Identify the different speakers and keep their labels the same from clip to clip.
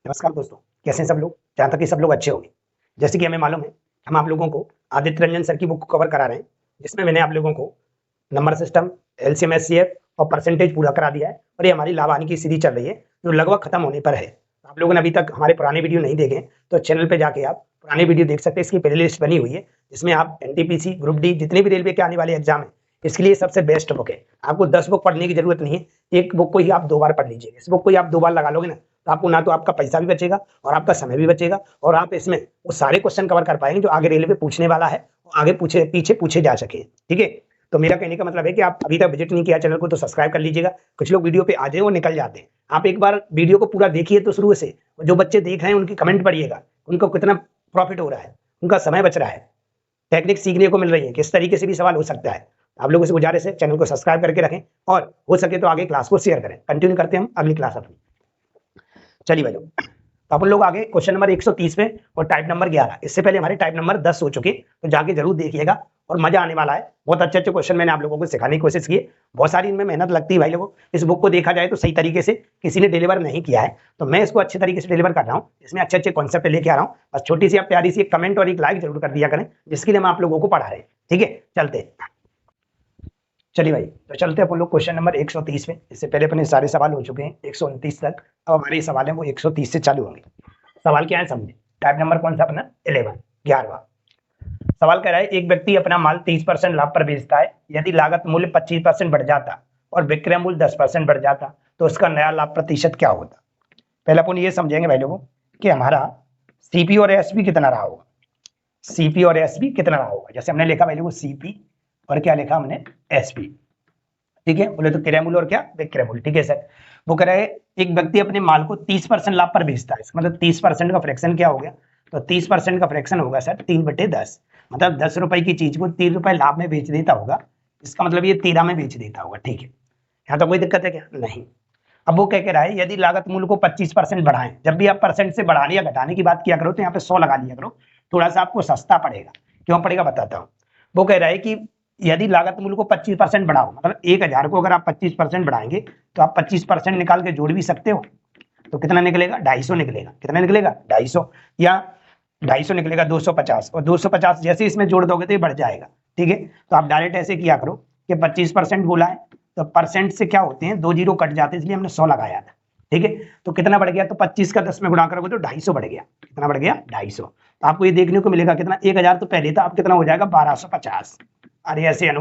Speaker 1: नमस्कार दोस्तों, कैसे हैं सब लोग। जहाँ तक कि सब लोग अच्छे होंगे। जैसे कि हमें मालूम है, हम आप लोगों को आदित्य रंजन सर की बुक को कवर करा रहे हैं, जिसमें मैंने आप लोगों को नंबर सिस्टम, एलसीएम, एचसीएफ और परसेंटेज पूरा करा दिया है। और ये हमारी लाभ हानि की सीरीज चल रही है, जो लगभग खत्म होने पर है। आप लोगों ने अभी तक हमारे पुराने वीडियो नहीं देखे तो चैनल पर जाके आप पुराने वीडियो देख सकते हैं। इसकी प्ले लिस्ट बनी हुई है, जिसमें आप एनटीपीसी, ग्रुप डी, जितने भी रेलवे के आने वाले एग्जाम है, इसके लिए सबसे बेस्ट बुक है। आपको 10 बुक पढ़ने की जरूरत नहीं है, एक बुक को ही आप 2 बार पढ़ लीजिए। इस बुक को ही आप 2 बार लगा लोगे ना, तो आपको ना तो आपका पैसा भी बचेगा और आपका समय भी बचेगा, और आप इसमें वो सारे क्वेश्चन कवर कर पाएंगे जो आगे रेलवे पूछने वाला है, आगे पीछे पूछे जा सके। ठीक है, तो मेरा कहने का मतलब है कि आप अभी तक विजिट नहीं किया चैनल को तो सब्सक्राइब कर लीजिएगा। कुछ लोग वीडियो पे आ जाए और निकल जाते हैं। आप एक बार वीडियो को पूरा देखिए तो शुरू से, जो बच्चे देख रहे हैं उनकी कमेंट पढ़िएगा, उनको कितना प्रॉफिट हो रहा है, उनका समय बच रहा है, टेक्निक सीखने को मिल रही है, किस तरीके से भी सवाल हो सकता है। आप लोगों से गुजारिश है, चैनल को सब्सक्राइब करके रखें और हो सके तो आगे क्लास को शेयर करें। कंटिन्यू करते हैं हम अगली क्लास अपनी। चलिए भाई, तो अपन लोग आगे क्वेश्चन नंबर 130 पे और टाइप नंबर 11। इससे पहले हमारे टाइप नंबर 10 हो चुके, तो जाके जरूर देखिएगा और मजा आने वाला है। बहुत अच्छे अच्छे क्वेश्चन मैंने आप लोगों को सिखाने की कोशिश की है। बहुत सारी इनमें मेहनत लगती है भाई लोगों। इस बुक को देखा जाए तो सही तरीके से किसी ने डिलीवर नहीं किया है, तो मैं इसको अच्छे तरीके से डिलीवर कर रहा हूँ। इसमें अच्छे अच्छे कॉन्सेप्ट लेके आ रहा हूँ। बस छोटी सी आप प्यारी सी एक कमेंट और एक लाइक जरूर कर दिया करें, जिसके लिए हम आप लोगों को पढ़ा रहे हैं। ठीक है, चलते हैं। चलिए भाई, तो चलते हैं अपन लोग क्वेश्चन नंबर 130 में। इससे पहले अपने सारे सवाल हो चुके हैं 129 तक। अब हमारे सवाल है वो 130 से चालू होंगे। सवाल क्या है समझे। टाइप नंबर कौन सा अपना 11वां सवाल कह रहा है, एक व्यक्ति अपना माल 30% लाभ पर बेचता है। यदि लागत मूल्य 25% बढ़ जाता और विक्रय मूल्य 10% बढ़ जाता तो उसका नया लाभ प्रतिशत क्या होता। पहले अपन ये समझेंगे भाई लोगों कि हमारा सीपी और एसपी कितना रहा होगा। सीपी और एसपी कितना रहा होगा, जैसे हमने लिखा भाई लोगों सीपी और क्या लिखा हमने एसपी। ठीक है, बोले तो क्रय मूल्य और क्या विक्रय मूल्य। ठीक है सर, वो कह रहे हैं एक व्यक्ति अपने माल को 30% लाभ पर बेचता है। इसका मतलब 30% का फ्रैक्शन क्या हो गया, तो 30% का फ्रैक्शन होगा सर 3/10। मतलब 10 रुपए की चीज को 3 रुपए लाभ में बेच देता होगा, इसका मतलब ये 13 में बेच देता होगा। ठीक है, यहाँ तो कोई दिक्कत है क्या, नहीं। अब वो क्या कह रहा है, यदि लागत मूल्य को 25% बढ़ाएं। जब भी आप परसेंट से बढ़ाने या घटाने की बात किया करो तो यहाँ पे 100 लगा लिया करो, थोड़ा सा आपको सस्ता पड़ेगा। क्यों पड़ेगा बताता हूँ। वो कह रहा है कि यदि लागत मूल्य को 25% बढ़ाओ, मतलब 1000 को अगर आप 25% बढ़ाएंगे तो आप 25% निकाल के जोड़ भी सकते हो, तो कितना निकलेगा 250 निकलेगा। कितना निकलेगा 250, या 250 निकलेगा 250, और 250 जैसे इसमें जोड़ दोगे तो ये बढ़ जाएगा। ठीक है, तो आप डायरेक्ट ऐसे किया करो कि 25% बोला है तो परसेंट से क्या होते हैं, 2 जीरो कट जाते हैं, इसलिए हमने 100 लगाया था। ठीक है, तो कितना बढ़ गया, तो 25 का 10 में गुणा करोगे तो 250 बढ़ गया। कितना बढ़ गया 250। तो आपको ये देखने को मिलेगा कितना, 1000 तो पहले था, अब कितना हो जाएगा 1250। अरे ऐसे अनु,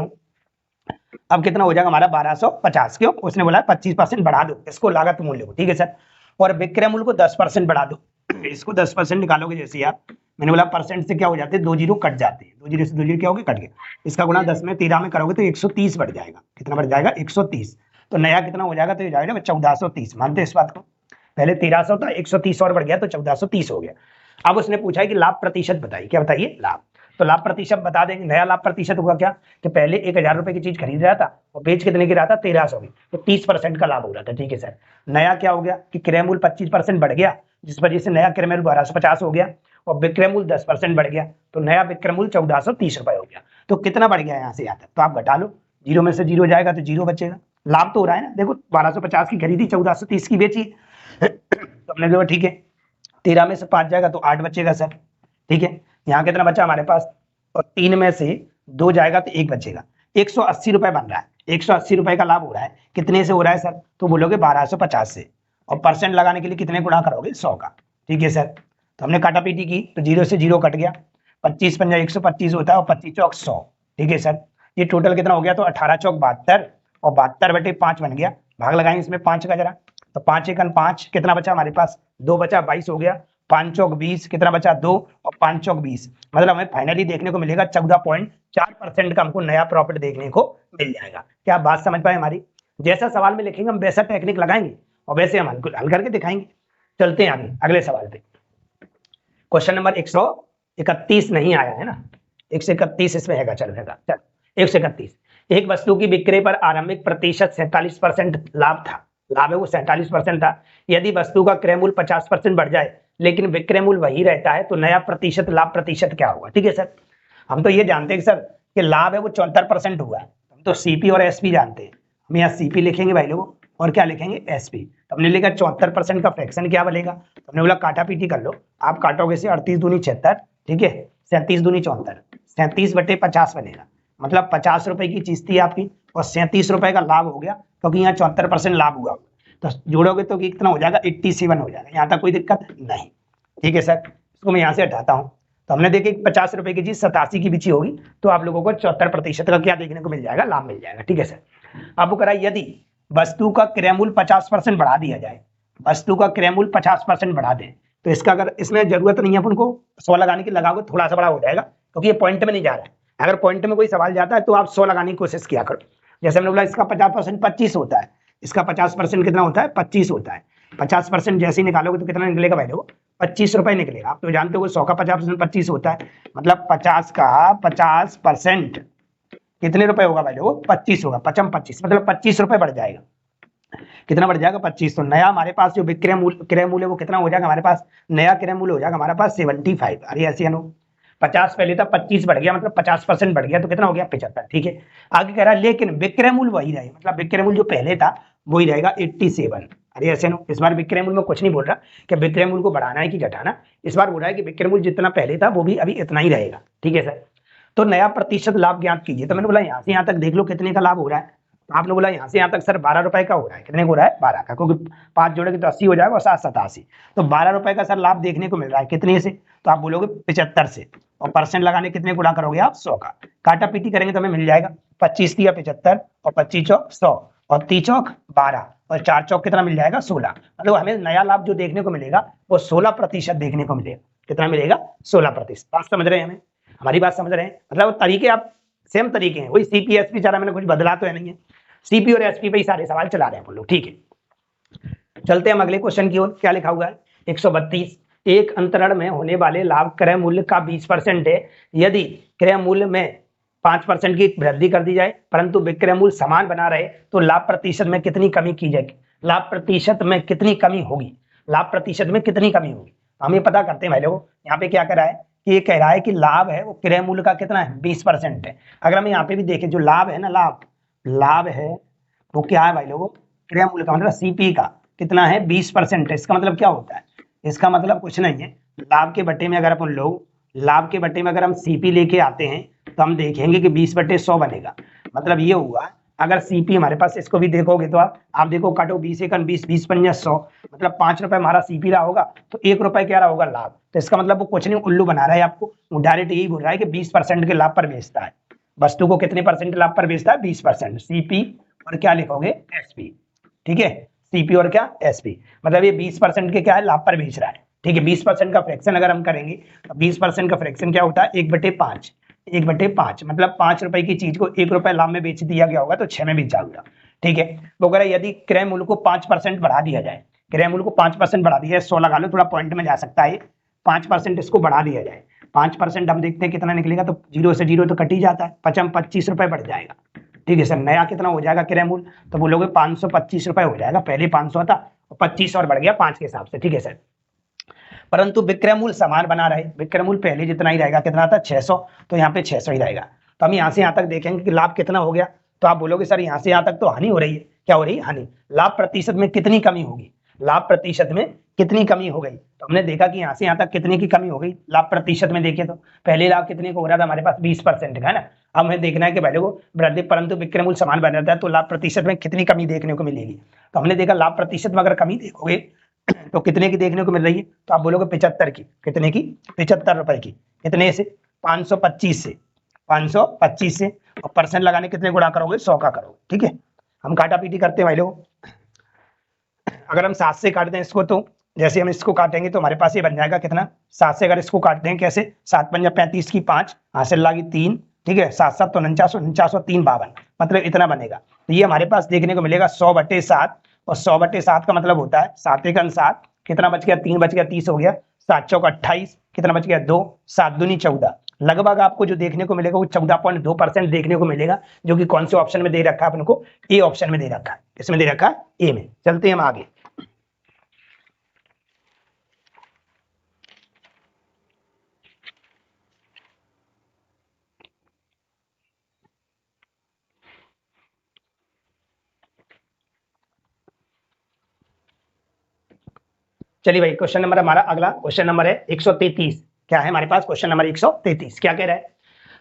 Speaker 1: अब कितना हो जाएगा हमारा 1250। क्यों, उसने बोला 25% बढ़ा दो इसको लागत मूल्य को। ठीक है सर, और विक्रय मूल्य को 10% बढ़ा दो। इसको 10% निकालोगे जैसे आप, मैंने बोला परसेंट से क्या हो जाते हैं, 2 जीरो कट जाते हैं, 2 जीरो से 2 जीरो क्या हो गए, कट गए। इसका गुणा 10 में 13 में करोगे तो 130 बढ़ जाएगा। कितना बढ़ जाएगा 130। तो नया कितना हो जाएगा, तो ये जाएगा 1430। मानते इस बात को, पहले 1300 था, 130 और बढ़ गया तो 1430 हो गया। अब उसने पूछा है कि लाभ प्रतिशत बताइए। क्या बताइए, लाभ। तो लाभ प्रतिशत बता देंगे। नया लाभ प्रतिशत होगा क्या, कि पहले 1000 रुपए की चीज खरीद रहा था और बेच कितने की रहा था 1300 की, तो 30% का लाभ हो रहा था। ठीक है सर, नया क्या हो गया कि क्रय मूल्य 25% बढ़ गया, जिस वजह से नया क्रय मूल्य 1250 हो गया, और विक्रय मूल्य 10% बढ़ गया, तो नया विक्रय मूल्य 1430 रुपए हो गया। तो कितना बढ़ गया यहाँ से यहाँ तक, तो आप घटा लो, जीरो में से जीरो जाएगा तो जीरो बचेगा। लाभ तो हो रहा है ना, देखो 1250 की खरीदी, 1430 की बेची तो हमने देखो। ठीक है, 13 में से 5 जाएगा तो 8 बचेगा सर। ठीक है, यहाँ कितना बचा हमारे पास, और 3 में से 2 जाएगा तो 1 बचेगा। 180 रुपए बन रहा है, 180 रुपए का लाभ हो रहा है। कितने से हो रहा है सर, तो बोलोगे 1250 से, और परसेंट लगाने के लिए कितने गुणा करोगे 100 का। ठीक है सर, तो हमने काटा पीटी की तो 0 से 0 कट गया, 25 पंजा 125 होता है, और 25 चौक 100। ठीक है सर, ये टोटल कितना हो गया, तो 18 चौक 72, और 72/5 बन गया। भाग लगाएंगे इसमें 5 का जरा, तो 5 एकन 5, कितना बचा हमारे पास 2 बचा, 22 हो गया। 5 चौक 20, कितना बचा 2, और 5 चौक 20, मतलब हमें फाइनली देखने को मिलेगा 14.4% का हमको नया प्रॉफिट देखने को मिल जाएगा। क्या आप बात समझ पाए हमारी। जैसा सवाल में लिखेंगे हम वैसा टेक्निक लगाएंगे और वैसे हम हल करके दिखाएंगे। चलते हैं आगे अगले सवाल पे। क्वेश्चन नंबर 131 नहीं आया है ना, 131 इसमें हैगा, चलेगा। चल 131, एक वस्तु की बिक्री पर आरंभिक प्रतिशत 47% लाभ था। लाभ है वो 47% था। यदि वस्तु का क्रय मूल्य 50% बढ़ जाए लेकिन विक्रय मूल्य वही रहता है तो नया प्रतिशत लाभ प्रतिशत क्या होगा। ठीक है सर, हम तो ये जानते हैं सर कि लाभ है वो 74% हुआ है, हम तो सीपी और एसपी जानते हैं। हम यहाँ सीपी लिखेंगे भाई लोगों, और क्या लिखेंगे एसपी। तो हमने लिखा 74% का फ्रैक्शन क्या बनेगा, तो हमने बोला काटा पीटी कर लो, आप काटोगे से 38 दूनी 76, ठीक है, 37 दूनी 74, 37/50 बनेगा, मतलब 50 रुपए की चीज थी आपकी और 37 रुपए का लाभ हो गया, क्योंकि यहाँ 74% लाभ हुआ, तो जोड़ोगे तो कितना हो जाएगा, 87 हो जाएगा। यहाँ तक कोई दिक्कत नहीं, ठीक है सर। इसको मैं यहाँ से हटाता हूँ, तो हमने देखे 50 रुपए की चीज 87 की बिची होगी, तो आप लोगों को 74% का क्या देखने को मिल जाएगा, लाभ मिल जाएगा, ठीक है सर। अब वो करा, यदि वस्तु का क्रय मूल्य 50% बढ़ा दिया जाए, वस्तु का क्रय मूल्य 50% बढ़ा दें, तो इसका अगर इसमें जरूरत नहीं है अपन को 100 लगाने की, लगाओगे थोड़ा सा बड़ा हो जाएगा, क्योंकि ये पॉइंट में नहीं जा रहा है। अगर पॉइंट में कोई सवाल जाता है तो आप 100 लगाने की कोशिश किया करो। जैसे हमने बोला इसका 50% 25 होता है, इसका 50% कितना होता है, 25 होता है। 50% जैसे ही निकालोगे तो कितना निकलेगा भाई, देखो 25 रुपए निकलेगा। आप तो जानते हो 100 का 50% 25 होता है, मतलब 50 का 50% कितने रुपए होगा भाई, देखो 25 होगा, 25 मतलब 25 रुपए बढ़ जाएगा। कितना बढ़ जाएगा, 25। तो नया हमारे पास जो क्रय मूल्य वो कितना हो जाएगा हमारे पास, नया क्रय मूल्य हो जाएगा हमारे पास 75। अरे ऐसे 50 पहले था, 25 बढ़ गया, मतलब 50% बढ़ गया, तो कितना हो गया 75, ठीक है। आगे कह रहा है लेकिन विक्रय मूल्य वही रहेगा, मतलब विक्रय मूल्य जो पहले था वही रहेगा 87। अरे ऐसे इस बार विक्रय मूल्य में कुछ नहीं बोल रहा कि विक्रय मूल्य को बढ़ाना है कि घटाना, इस बार बोल रहा है कि विक्रय मूल्य जितना पहले था वो भी अभी इतना ही रहेगा, ठीक है सर। तो नया प्रतिशत लाभ ज्ञात कीजिए, तो मैंने बोला यहाँ से यहाँ तक देख लो कितने का लाभ हो रहा है, तो आपने बोला यहाँ से यहाँ तक सर 12 रुपए का हो रहा है, कितने का हो रहा है, 12 का, क्योंकि 5 जोड़ेंगे तो 80 हो जाएगा और 7 87, तो 12 रुपए का सर लाभ देखने को मिल रहा है, कितने से, तो आप बोलोगे 75 से, और परसेंट लगाने कितने गुणा करोगे आप, 100 का, काटा पीटी करेंगे तो हमें मिल जाएगा 25 दिया 75 और 25 चौक 100 और 30 चौक 12 और 4 चौक कितना मिल जाएगा 16, मतलब हमें नया लाभ जो देखने को मिलेगा वो 16% देखने को मिलेगा। कितना मिलेगा, 16%। बात समझ रहे हैं, हमें हमारी बात समझ रहे हैं, मतलब तरीके आप सेम तरीके हैं, वही सीपी एसपी चारा मैंने कुछ बदला तो है नहीं है, सीपी और एसपी पे ही सारे सवाल चला रहे हैं हम लोग, ठीक है। चलते हैं हम अगले क्वेश्चन की ओर, क्या लिखा हुआ है 132, एक अंतरण में होने वाले लाभ क्रय मूल्य का 20% है, यदि क्रय मूल्य में 5% की वृद्धि कर दी जाए परंतु विक्रय मूल्य समान बना रहे तो लाभ प्रतिशत में कितनी कमी की जाएगी, लाभ प्रतिशत में कितनी कमी होगी, लाभ प्रतिशत में कितनी कमी होगी, हम ये पता करते हैं भाई लोगों। यहाँ पे क्या कह रहा है कि ये कह रहा है कि लाभ है वो क्रय मूल्य का कितना है, 20% है। अगर हम यहाँ पे भी देखें जो लाभ है ना, लाभ लाभ है वो क्या है भाई लोगों, क्रय मूल्य का मतलब सीपी का कितना है, 20% है। इसका मतलब क्या होता है, इसका मतलब कुछ नहीं है, लाभ के बट्टे में अगर अपन लोग लाभ के बट्टे में अगर हम सीपी लेके आते हैं तो हम देखेंगे कि 20/100 बनेगा। मतलब ये हुआ, अगर सीपी हमारे पास, इसको भी देखोगे तो आप देखो काटो 20 एकन 20, 20 100, मतलब 5 रुपए हमारा सीपी रहा होगा तो 1 रुपए क्या रहा होगा लाभ। तो इसका मतलब वो कुछ नहीं उल्लू बना रहा है आपको, वो डायरेक्ट यही बोल रहा है कि 20% के लाभ पर बेचता है, वस्तु को कितने परसेंट लाभ पर बेचता है, 20%। सीपी और क्या लिखोगे, एसपी, ठीक है, सीपी और क्या, एसपी, मतलब ये 20% के क्या है, लाभ पर बेच रहा है, ठीक है। 20% का फ्रैक्शन अगर हम करेंगे तो 20% का फ्रैक्शन क्या होता है, 1/5, 1/5, मतलब 5 रुपए की चीज को 1 रुपए लाभ में बेच दिया गया होगा तो 6 में बेच जाऊंगा, ठीक है। वो कह रहा है यदि क्रय मूल्य को 5% बढ़ा दिया जाए, क्रय मूल्य को 5% बढ़ा दिया जाए, 100 लगा लो, थोड़ा पॉइंट में जा सकता है, 5% इसको बढ़ा दिया जाए, 5% हम देखते हैं कितना निकलेगा, तो 0 से 0 तो कट ही जाता है, 25 रुपए बढ़ जाएगा, ठीक है सर। नया कितना हो जाएगा क्रय मूल्य, तो बोलोगे 525 रुपए हो जाएगा, पहले 500 था और 25 और बढ़ गया 5 के हिसाब से, ठीक है सर। परंतु विक्रय मूल्य समान बना रहे, विक्रय मूल्य पहले जितना ही रहेगा, कितना था 600, तो यहाँ पे 600 ही रहेगा। तो हम यहाँ से यहाँ तक देखेंगे कि लाभ कितना हो गया, तो आप बोलोगे सर यहाँ से यहाँ तक तो हानि हो रही है, क्या हो रही है, हानि। लाभ प्रतिशत में कितनी कमी होगी, लाभ प्रतिशत में कितनी कमी हो गई, तो हमने देखा कि यहाँ से यहाँ तक कितने की कमी हो गई लाभ प्रतिशत में, देखे तो पहले लाभ कितने को हो रहा था हमारे पास 20% का है ना। अब हमें देखना है कि पहले को वृद्धि परंतु विक्रय मूल्य समान बना रहता है तो लाभ प्रतिशत में कितनी कमी देखने को मिलेगी। तो हमने देखा लाभ प्रतिशत में अगर कमी देखोगे तो कितने की देखने को मिल रही है, तो आप बोलोगे 75 की, कितने की, 75 रुपए की, कितने से, 525 से, 525 से, और परसेंट लगाने कितने गुणा करोगे, 100 का करोगे, ठीक है। हम काटा पीटी करते हैं भाई लोग, अगर हम 7 से काट दें इसको, तो जैसे हम इसको काटेंगे तो हमारे पास ये बन जाएगा कितना, 7 से अगर इसको काटते हैं कैसे, 7 पंजा 35 की 5 हासिल लागी 3, ठीक है, 7 7 तो 49, 49 और 3 52, मतलब इतना बनेगा। तो ये हमारे पास देखने को मिलेगा 100/7, और 100/7 का मतलब होता है 7 एकन 7, कितना बच गया, 3 बच गया, 30 हो गया, 7 चौक 28, कितना बच गया 2, 7 दूनी 14, लगभग आपको जो देखने को मिलेगा वो 14.2% देखने को मिलेगा, जो कि कौन से ऑप्शन में दे रखा है अपन को, ए ऑप्शन में दे रखा है, इसमें दे रखा है ए में। चलते हैं हम आगे, चलिए भाई, क्वेश्चन नंबर हमारा अगला क्वेश्चन नंबर है 133। क्या है हमारे पास क्वेश्चन नंबर 133? क्या कह रहा है?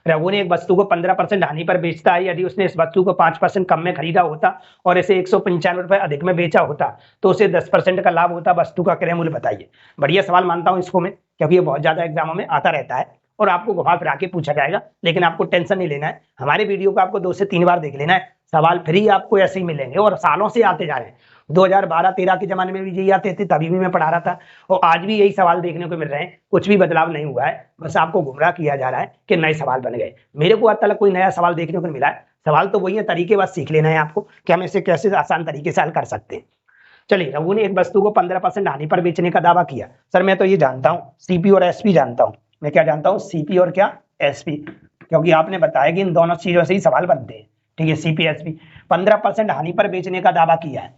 Speaker 1: रघु ने एक वस्तु को 15% हानि पर बेचता है। यदि उसने इस वस्तु को 5% कम में खरीदा होता और इसे 195 रुपए अधिक में बेचा होता तो उसे 10% का लाभ होता। वस्तु का क्रय मूल्य बताइए। बढ़िया सवाल मानता हूं इसको मैं, क्योंकि ये बहुत ज्यादा एग्जामों में आता रहता है और आपको घुमा फिरा के पूछा जाएगा। लेकिन आपको टेंशन नहीं लेना है, हमारे वीडियो को आपको 2 से 3 बार देख लेना है। सवाल फ्री आपको ऐसे ही मिलेंगे और सालों से आते जा रहे हैं। 2012-13 के जमाने में भी यही आते थे, तभी भी मैं पढ़ा रहा था और आज भी यही सवाल देखने को मिल रहे हैं। कुछ भी बदलाव नहीं हुआ है, बस आपको गुमराह किया जा रहा है कि नए सवाल बन गए। मेरे को आज तक कोई नया सवाल देखने को मिला है। सवाल तो वही है, तरीके बस सीख लेना है आपको कि हम इसे कैसे आसान तरीके से हल कर सकते हैं। चलिए, रघु ने एक वस्तु को 15% हानि पर बेचने का दावा किया। सर मैं तो ये जानता हूँ, सीपी और एसपी जानता हूँ। मैं क्या जानता हूँ? सीपी और क्या? एसपी। क्योंकि आपने बताया कि इन दोनों चीजों से ही सवाल बनते हैं। ठीक है, सीपी एसपी। 15% हानि पर बेचने का दावा किया है।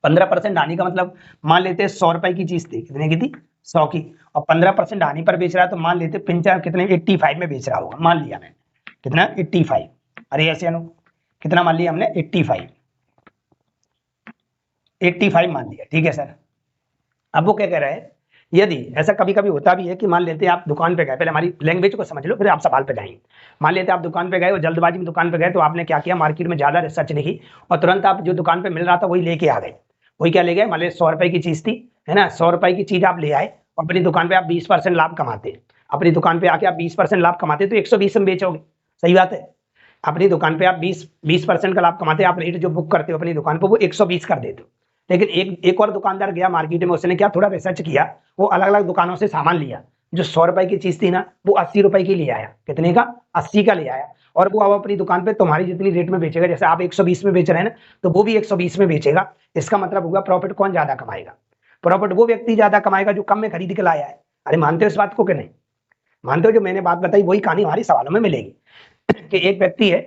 Speaker 1: 15% हानि का मतलब मान लेते हैं 100 रुपए की चीज थी, कितने की थी? 100 की। और 15% हानि पर बेच रहा है तो मान लेते 55 कितने 85 में बेच रहा होगा। मान लिया मैंने कितना? 85। अरे ऐसे अनु कितना मान लिया हमने? 85 मान लिया। ठीक है सर। अब वो क्या कह रहा है, यदि ऐसा कभी कभी होता भी है कि मान लेते आप दुकान पे गए, पहले हमारी लैंग्वेज को समझ लो फिर आप सवाल पे जाएंगे। मान लेते आप दुकान पे गए और जल्दबाजी में दुकान पे गए तो आपने क्या किया, मार्केट में ज्यादा रिसर्च नहीं की और तुरंत आप जो दुकान पे मिल रहा था वही लेके आ गए। वही क्या ले गए? मान लीजिए 100 रुपए की चीज थी, है ना? 100 रुपए की चीज आप ले आए और अपनी दुकान पे आप 20% लाभ कमाते। अपनी दुकान पे आके आप 20% लाभ कमाते तो 120 में बेचोगे। सही बात है। अपनी दुकान पे आप 20% का लाभ कमाते, आप रेट जो बुक करते हो अपनी दुकान पर वो 120 कर देते हो। लेकिन एक और दुकानदार गया मार्केट में, उसने क्या थोड़ा रिसर्च किया, वो अलग अलग दुकानों से सामान लिया। जो 100 रुपए की चीज थी ना वो 80 रुपए की ले आया। कितने का? 80 का ले आया। और वो अब अपनी दुकान पे तुम्हारी जितनी रेट में बेचेगा, जैसे आप 120 में बेच रहे हैं ना, तो वो भी 120 में बेचेगा। इसका मतलब होगा प्रॉफिट कौन ज्यादा कमाएगा? प्रॉफिट वो व्यक्ति ज्यादा कमाएगा जो कम में खरीद के लाया है। अरे मानते हो इस बात को कि नहीं? मानते हो? जो मैंने बात बताई वही कहानी हमारी सवालों में मिलेगी कि एक व्यक्ति है,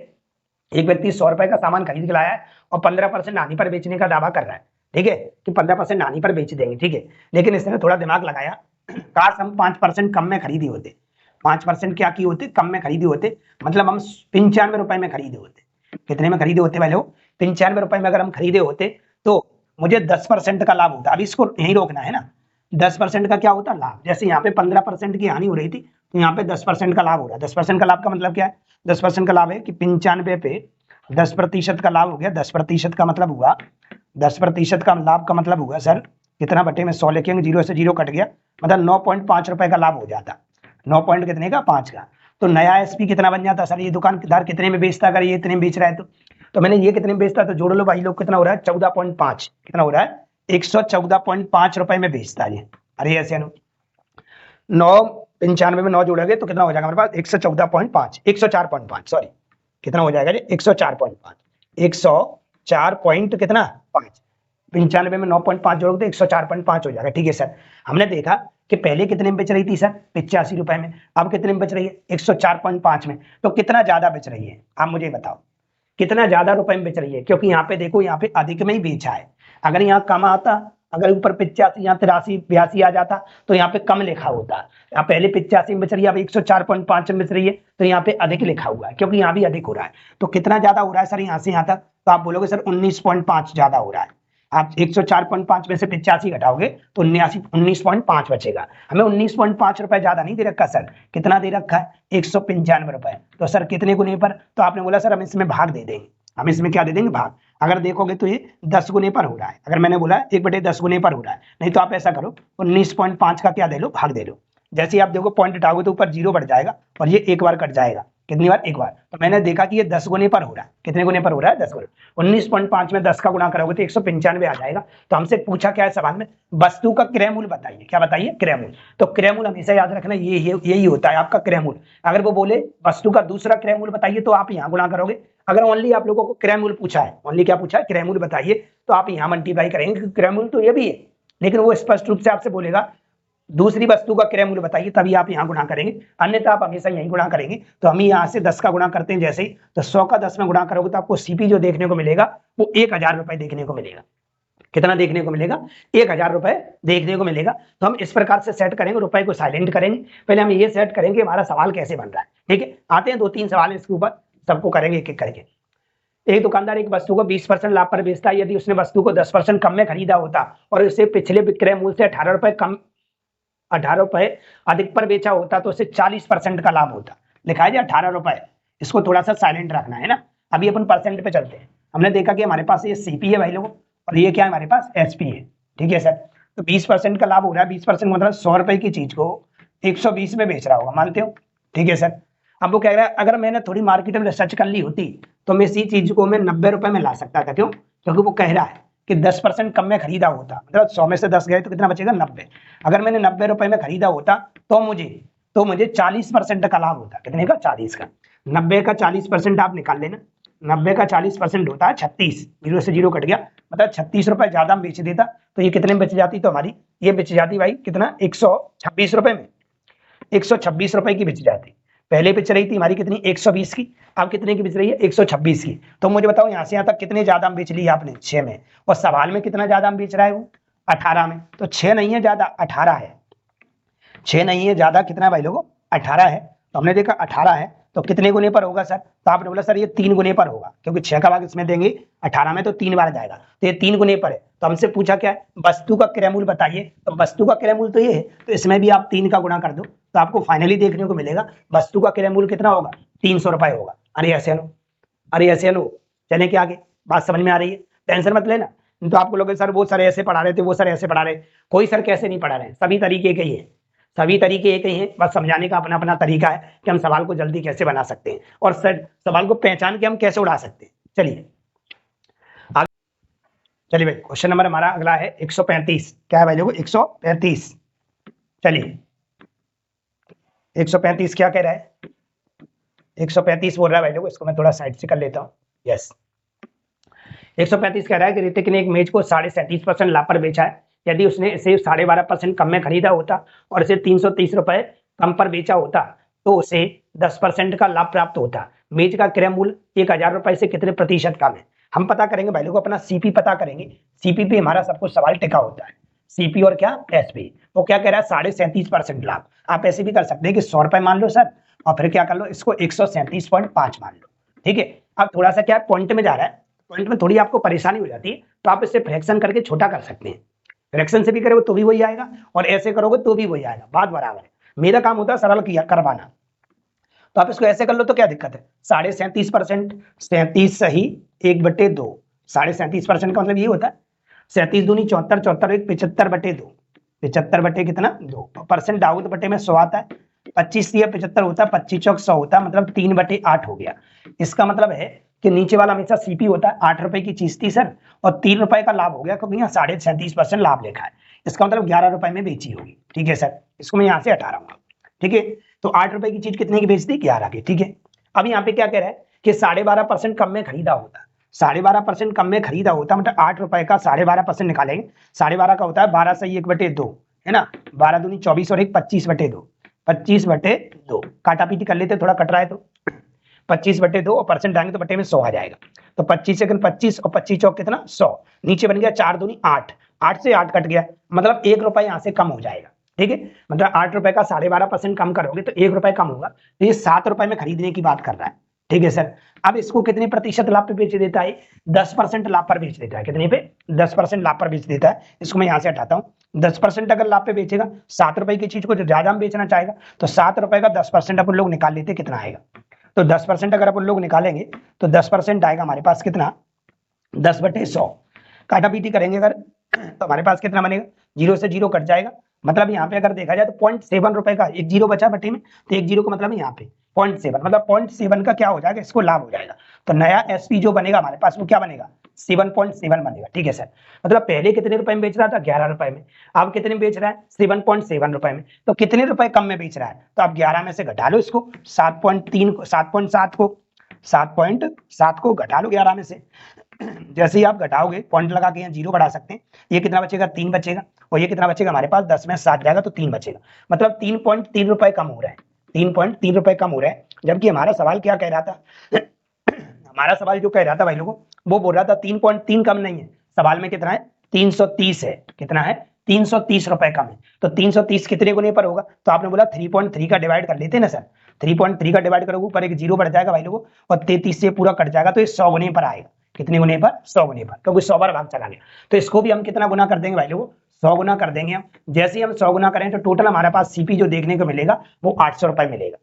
Speaker 1: एक व्यक्ति 100 रुपए का सामान खरीद के लाया है और 15% हानि पर बेचने का दावा कर रहा है। ठीक है, कि 15% हानि पर बेच देंगे। ठीक है, लेकिन इसने थोड़ा दिमाग लगाया, काश हम 5% कम में खरीदे होते। 5% क्या किए होते? कम में खरीदे होते। मतलब हम 95 रुपए में खरीदे होते। कितने में खरीदे होते पहले? 95 रुपए में अगर हम खरीदे होते तो मुझे 10% का लाभ होता। अभी इसको यही रोकना है ना। 10% का क्या होता? लाभ। जैसे यहाँ पे 15% की हानि हो रही थी तो यहाँ पे 10% का लाभ हो रहा है। 10% का लाभ का मतलब क्या है? 10% का लाभ है कि 95 पे 10% का लाभ हो गया। 10% का मतलब हुआ, 10% का लाभ का मतलब हुआ सर कितना? बटे में 100 लिखेंगे, 0 से 0 कट गया, मतलब 9.5 रुपए का लाभ हो जाता। 9 पॉइंट कितने का? 5 का। तो नया एसपी कितना बन जाता सर? ये दुकानदार कितने में बेचता? अगर ये इतने में बेच रहा है तो मैंने ये कितने में बेचता? तो जोड़ लो भाई लोग, कितना हो रहा है? 14.5। कितना हो रहा है? 114.5 रुपए में बेचता है ये। अरे ऐसे 95 में 9 जोड़ोगे तो कितना हो जाएगा हमारे पास? 114.5, 104.5 सॉरी, कितना हो जाएगा? 104.5, 104 पॉइंट कितना? 5। 95 में 9.5 जोड़ोगे तो 104.5 हो जाएगा। ठीक है सर। हमने देखा कि पहले कितने में बेच रही थी सर? 85 रुपए में। अब कितने में बेच रही है? 104.5 में। तो कितना ज्यादा बेच रही है? आप मुझे बताओ कितना ज्यादा रुपए में बेच रही है? क्योंकि यहाँ पे देखो, यहाँ पे अधिक में ही बेचा है। अगर यहाँ कम आता, अगर ऊपर 85 या 83 82 आ जाता तो यहाँ पे कम लिखा होता। आप पहले 85 में बेच रही है, अब 104.5 में बेच रही है तो यहाँ पे अधिक लिखा हुआ है, क्योंकि यहाँ भी अधिक हो रहा है। तो कितना ज्यादा हो रहा है सर यहाँ से यहाँ तक? तो आप बोलोगे सर 19.5 ज्यादा हो रहा है। आप 104.5 में से 85 घटाओगे तो 19.5 बचेगा। हमें 19.5 रुपए ज्यादा नहीं दे रखा सर। कितना दे रखा है? 195 रुपए। तो सर कितने गुने पर? तो आपने बोला सर हम इसमें भाग दे देंगे। हम इसमें क्या दे देंगे? भाग। अगर देखोगे तो ये 10 गुने पर हो रहा है। अगर मैंने बोला 1/10 गुने पर हो रहा है, नहीं तो आप ऐसा करो 19.5 का क्या दे लो? भाग दे लो। जैसे ही आप देखो पॉइंट हटाओगे तो ऊपर 0 बढ़ जाएगा और ये एक बार कट जाएगा। कितनी बार? एक बार। तो मैंने देखा कि ये 10 गुने पर हो रहा है। कितने गुने पर हो रहा है? 10 गुने। 19.5 में 10 का गुणा करोगे तो 195 आ जाएगा। तो हमसे पूछा क्या है सवाल में? वस्तु का क्रय मूल्य बताइए। क्या बताइए? क्रय मूल्य। तो क्रय मूल्य हमेशा याद रखना, यही होता है आपका क्रय मूल्य। अगर वो बोले वस्तु का दूसरा क्रय मूल्य बताइए तो आप यहाँ गुणा करोगे। अगर ओनली आप लोगों को क्रय मूल्य पूछा है, ओनली क्या पूछा है? क्रय मूल्य बताइए, तो आप यहाँ मल्टीप्लाई करेंगे। क्रय मूल्य तो ये भी है, लेकिन वो स्पष्ट रूप से आपसे बोलेगा दूसरी वस्तु का क्रय मूल्य बताइए, तभी आप यहाँ गुणा करेंगे, अन्यथा आप हमेशा यही गुणा करेंगे। तो हम यहाँ से 10 का गुणा करते हैं जैसे ही, तो 100 का 10 में गुणा करोगे तो आपको सीपी जो देखने को मिलेगा वो 1000 रुपए देखने को मिलेगा। कितना देखने को मिलेगा? 1000 रुपए देखने को मिलेगा। तो हम इस प्रकार से सेट करेंगे, रुपए को साइलेंट करेंगे। पहले हम ये सेट करेंगे हमारा सवाल कैसे बन रहा है। ठीक है, आते हैं 2-3 सवाल इसके ऊपर, सबको करेंगे एक एक करके। एक दुकानदार एक वस्तु को 20% लाभ पर बेचता है यदि उसने वस्तु को 10% कम में खरीदा होता और इसे पिछले विक्रय मूल्य से 18 रुपए अधिक पर बेचा होता तो उसे 40% का लाभ होता। लिखा है जी 18 रुपए, इसको थोड़ा सा साइलेंट रखना है ना। अभी अपन परसेंट पे चलते हैं। हमने देखा कि हमारे पास ये सीपी है भाई लोगों, और ये क्या है हमारे पास एसपी है, ठीक है सर। तो 20% का लाभ हो रहा है, 20% मतलब 100 रुपए की चीज को 120 में बेच रहा होगा, मानते हो, ठीक है सर। अब वो कह रहा है अगर मैंने थोड़ी मार्केट में रिसर्च कर ली होती तो मैं इसी चीज को मैं 90 रुपए में ला सकता था। क्यों? क्योंकि वो कह रहा है कि 10% कम में खरीदा होता, मतलब 100 में से 10 गए तो कितना बचेगा 90। अगर मैंने 90 रुपए में खरीदा होता तो मुझे 40% का लाभ होता। कितने का? 40 का। 90 का 40% आप निकाल लेना, 90 का 40% होता है 36, 0 से 0 कट गया, मतलब 36 रुपए ज्यादा बेच देता तो ये कितने में बेच जाती? तो हमारी ये बेच जाती भाई कितना? 126 रुपए में, 126 रुपए की बेच जाती। पहले बेच रही थी हमारी कितनी? 120 की, अब कितने की बेच रही है? 126 की। तो मुझे बताओ यहाँ से यहाँ तक कितने ज्यादा बेच ली आपने? 6 में। और सवाल में कितना ज्यादा बेच रहा है वो? 18 में। तो 6 नहीं है ज्यादा, 18 है। 6 नहीं है ज्यादा, कितना है भाई लोगों? 18 है। तो हमने देखा 18 है तो कितने गुने पर होगा सर? तो आपने बोला सर ये 3 गुने पर होगा, क्योंकि 6 का भाग इसमें देंगे 18 में तो 3 बार जाएगा, तो ये 3 गुने पर है। तो हमसे पूछा क्या है? वस्तु का क्रय मूल्य बताइए। तो वस्तु का क्रय मूल्य तो ये है, तो इसमें भी आप 3 का गुणा कर दो तो आपको फाइनली देखने को मिलेगा वस्तु का क्रय मूल्य कितना होगा? 300 रुपए होगा। अरे ऐसे नो, अरे ऐसे नो, चले क्या आगे? बात समझ में आ रही है? टेंशन मत लेना। तो आपको लोग सर वो सर ऐसे पढ़ा रहे थे, वो सर ऐसे पढ़ा रहे, कोई सर कैसे नहीं पढ़ा रहे, सभी तरीके के ही है, सभी तरीके एक ही हैं। बस समझाने का अपना अपना तरीका है कि हम सवाल को जल्दी कैसे बना सकते हैं और सर सवाल को पहचान के हम कैसे उड़ा सकते हैं। चलिए आगे चलिए भाई, क्वेश्चन नंबर हमारा अगला है 135। क्या है भाई देखो? 135। चलिए 135 क्या कह रहा है? 135 बोल रहा है भाई लोग, इसको मैं थोड़ा साइड से कर लेता हूँ। यस, 135 कह रहा है कि ऋतिक ने एक मेज को 37.5% लाभ पर बेचा है यदि उसने इसे 12.5% कम में खरीदा होता और इसे 330 रुपए कम पर बेचा होता तो उसे 10% का लाभ प्राप्त होता। मेज का क्रय मूल्य 1000 रुपए से कितने प्रतिशत कम है? हम पता करेंगे भाई लोग, अपना सीपी पता करेंगे। सीपी पे हमारा सब कुछ सवाल टिका होता है। सीपी और क्या? एसपी। वो क्या कह रहा है? 37.5% लाभ। आप ऐसे भी कर सकते हैं कि 100 रुपए मान लो सर, और फिर क्या कर लो, इसको 137.5 मान लो, ठीक है। अब थोड़ा सा क्या पॉइंट में जा रहा है, पॉइंट में थोड़ी आपको परेशानी हो जाती है, तो आप इससे फ्रैक्शन करके छोटा कर सकते हैं। फ्रैक्शन से भी करोगे तो भी वही आएगा और ऐसे करोगे तो भी वही आएगा, बात बराबर है। मेरा काम होता है सरल किया करवाना। तो आप इसको ऐसे कर लो तो क्या दिक्कत है? 37.5%, 37 सही 1/2, 37.5% का मतलब ये होता है 37 दूनी 74, 74 1 75/2, 75 कितना 2 परसेंट डाउट बटे में 100 आता है, 25 या 75 होता है, 25 चौक 100 होता है, मतलब 3/8 हो गया। इसका मतलब है कि नीचे वाला हमेशा सीपी होता है। 8 रुपए की चीज थी सर और 3 रुपए का लाभ हो गया, क्योंकि यहाँ 37.5% लाभ लिखा है। इसका मतलब 11 रुपए में बेची होगी, ठीक है सर। इसको मैं यहाँ से हटा रहा हूँ, ठीक है। तो 8 रुपए की चीज कितने की बेच दी? 11 की, ठीक है। अब यहाँ पे क्या कह रहा है कि 12.5% कम में खरीदा होता, 12.5% कम में खरीदा होता, मतलब 8 रुपए का 12.5% निकालेंगे। 12.5 का होता है 12 सही 1/2, है ना। 12 दूनी 24 और 1 25/2, 25/2 काटा पीटी कर लेते, थोड़ा कट रहा है तो 25/2 और परसेंट डालेंगे तो बटे में 100 आ जाएगा। तो 25 सेकंड 25 और 25 चौक कितना 100, नीचे बन गया 4 दूनी 8, 8 से 8 कट गया, मतलब 1 रुपए यहाँ से कम हो जाएगा, ठीक है। मतलब 8 रुपए का 12.5% कम करोगे तो 1 रुपए कम होगा, तो ये 7 रुपए में खरीदने की बात कर रहा है, ठीक है सर। अब इसको कितने प्रतिशत लाभ पे बेच देता है? 10% लाभ पर बेच देता है। कितने पे? 10% लाभ पर बेच देता है। इसको मैं यहाँ से हटाता हूँ। 10% अगर लाभ पे बेचेगा, 7 रुपए की चीज को जो ज्यादा हम बेचना चाहेगा, तो 7 रुपए का 10% अपन लोग निकाल लेते, कितना आएगा? तो 10% अगर अपन लोग निकालेंगे तो 10% आएगा हमारे पास कितना? 10/100 काटा पीटी करेंगे अगर तो हमारे पास कितना बनेगा? 0 से 0 कट जाएगा, मतलब यहाँ पे अगर देखा जाए तो 0.7 रुपए का एक 0 बचा बटे में, तो एक 0 का मतलब यहाँ पे 0.7, मतलब 0.7 का क्या हो जाएगा? इसको लाभ हो जाएगा। तो नया एसपी जो बनेगा हमारे पास वो क्या बनेगा? 7.7 बनेगा, ठीक है सर। मतलब पहले कितने रुपए में बेच रहा था? 11 रुपए में। अब कितने में बेच रहा है? 7.7 रुपए में। तो कितने रुपए कम में बेच रहा है? तो आप 11 में से घटा लो इसको, 7.3 को 7.7 को 7.7 को घटा लो 11 में से। जैसे ही आप घटाओगे, पॉइंट लगा के यहाँ 0 बढ़ा सकते हैं। ये कितना बचेगा? 3 बचेगा, और ये कितना बचेगा हमारे पास? 10 में 7 जाएगा तो 3 बचेगा, मतलब 3.3 रुपए कम हो रहा है, 3.3 रुपए कम हो रहा है। जबकि हमारा सवाल क्या कह रहा था? हमारा सवाल जो कह रहा था भाई लोगों, वो बोल रहा था 3.3 कम नहीं है, सवाल में कितना है? 330 है। कितना है? 330 रुपए कम है। तो 330 कितने गुने पर होगा? तो आपने बोला 3.3 का डिवाइड कर लेते हैं ना सर, 3.3 का डिवाइड करोगे ऊपर एक जीरो बढ़ जाएगा भाई लोगों, और 33 से पूरा कट जाएगा, तो ये 100 गुने पर आएगा। कितने गुने पर? 100 गुने पर, क्योंकि 100 बार भाग चला गया। तो इसको भी हम कितना गुना कर देंगे भाई लोगों? 100 गुना कर देंगे हम। जैसे ही हम 100 गुना करें तो टोटल हमारे पास सीपी जो देखने को मिलेगा वो 800 रुपए मिलेगा।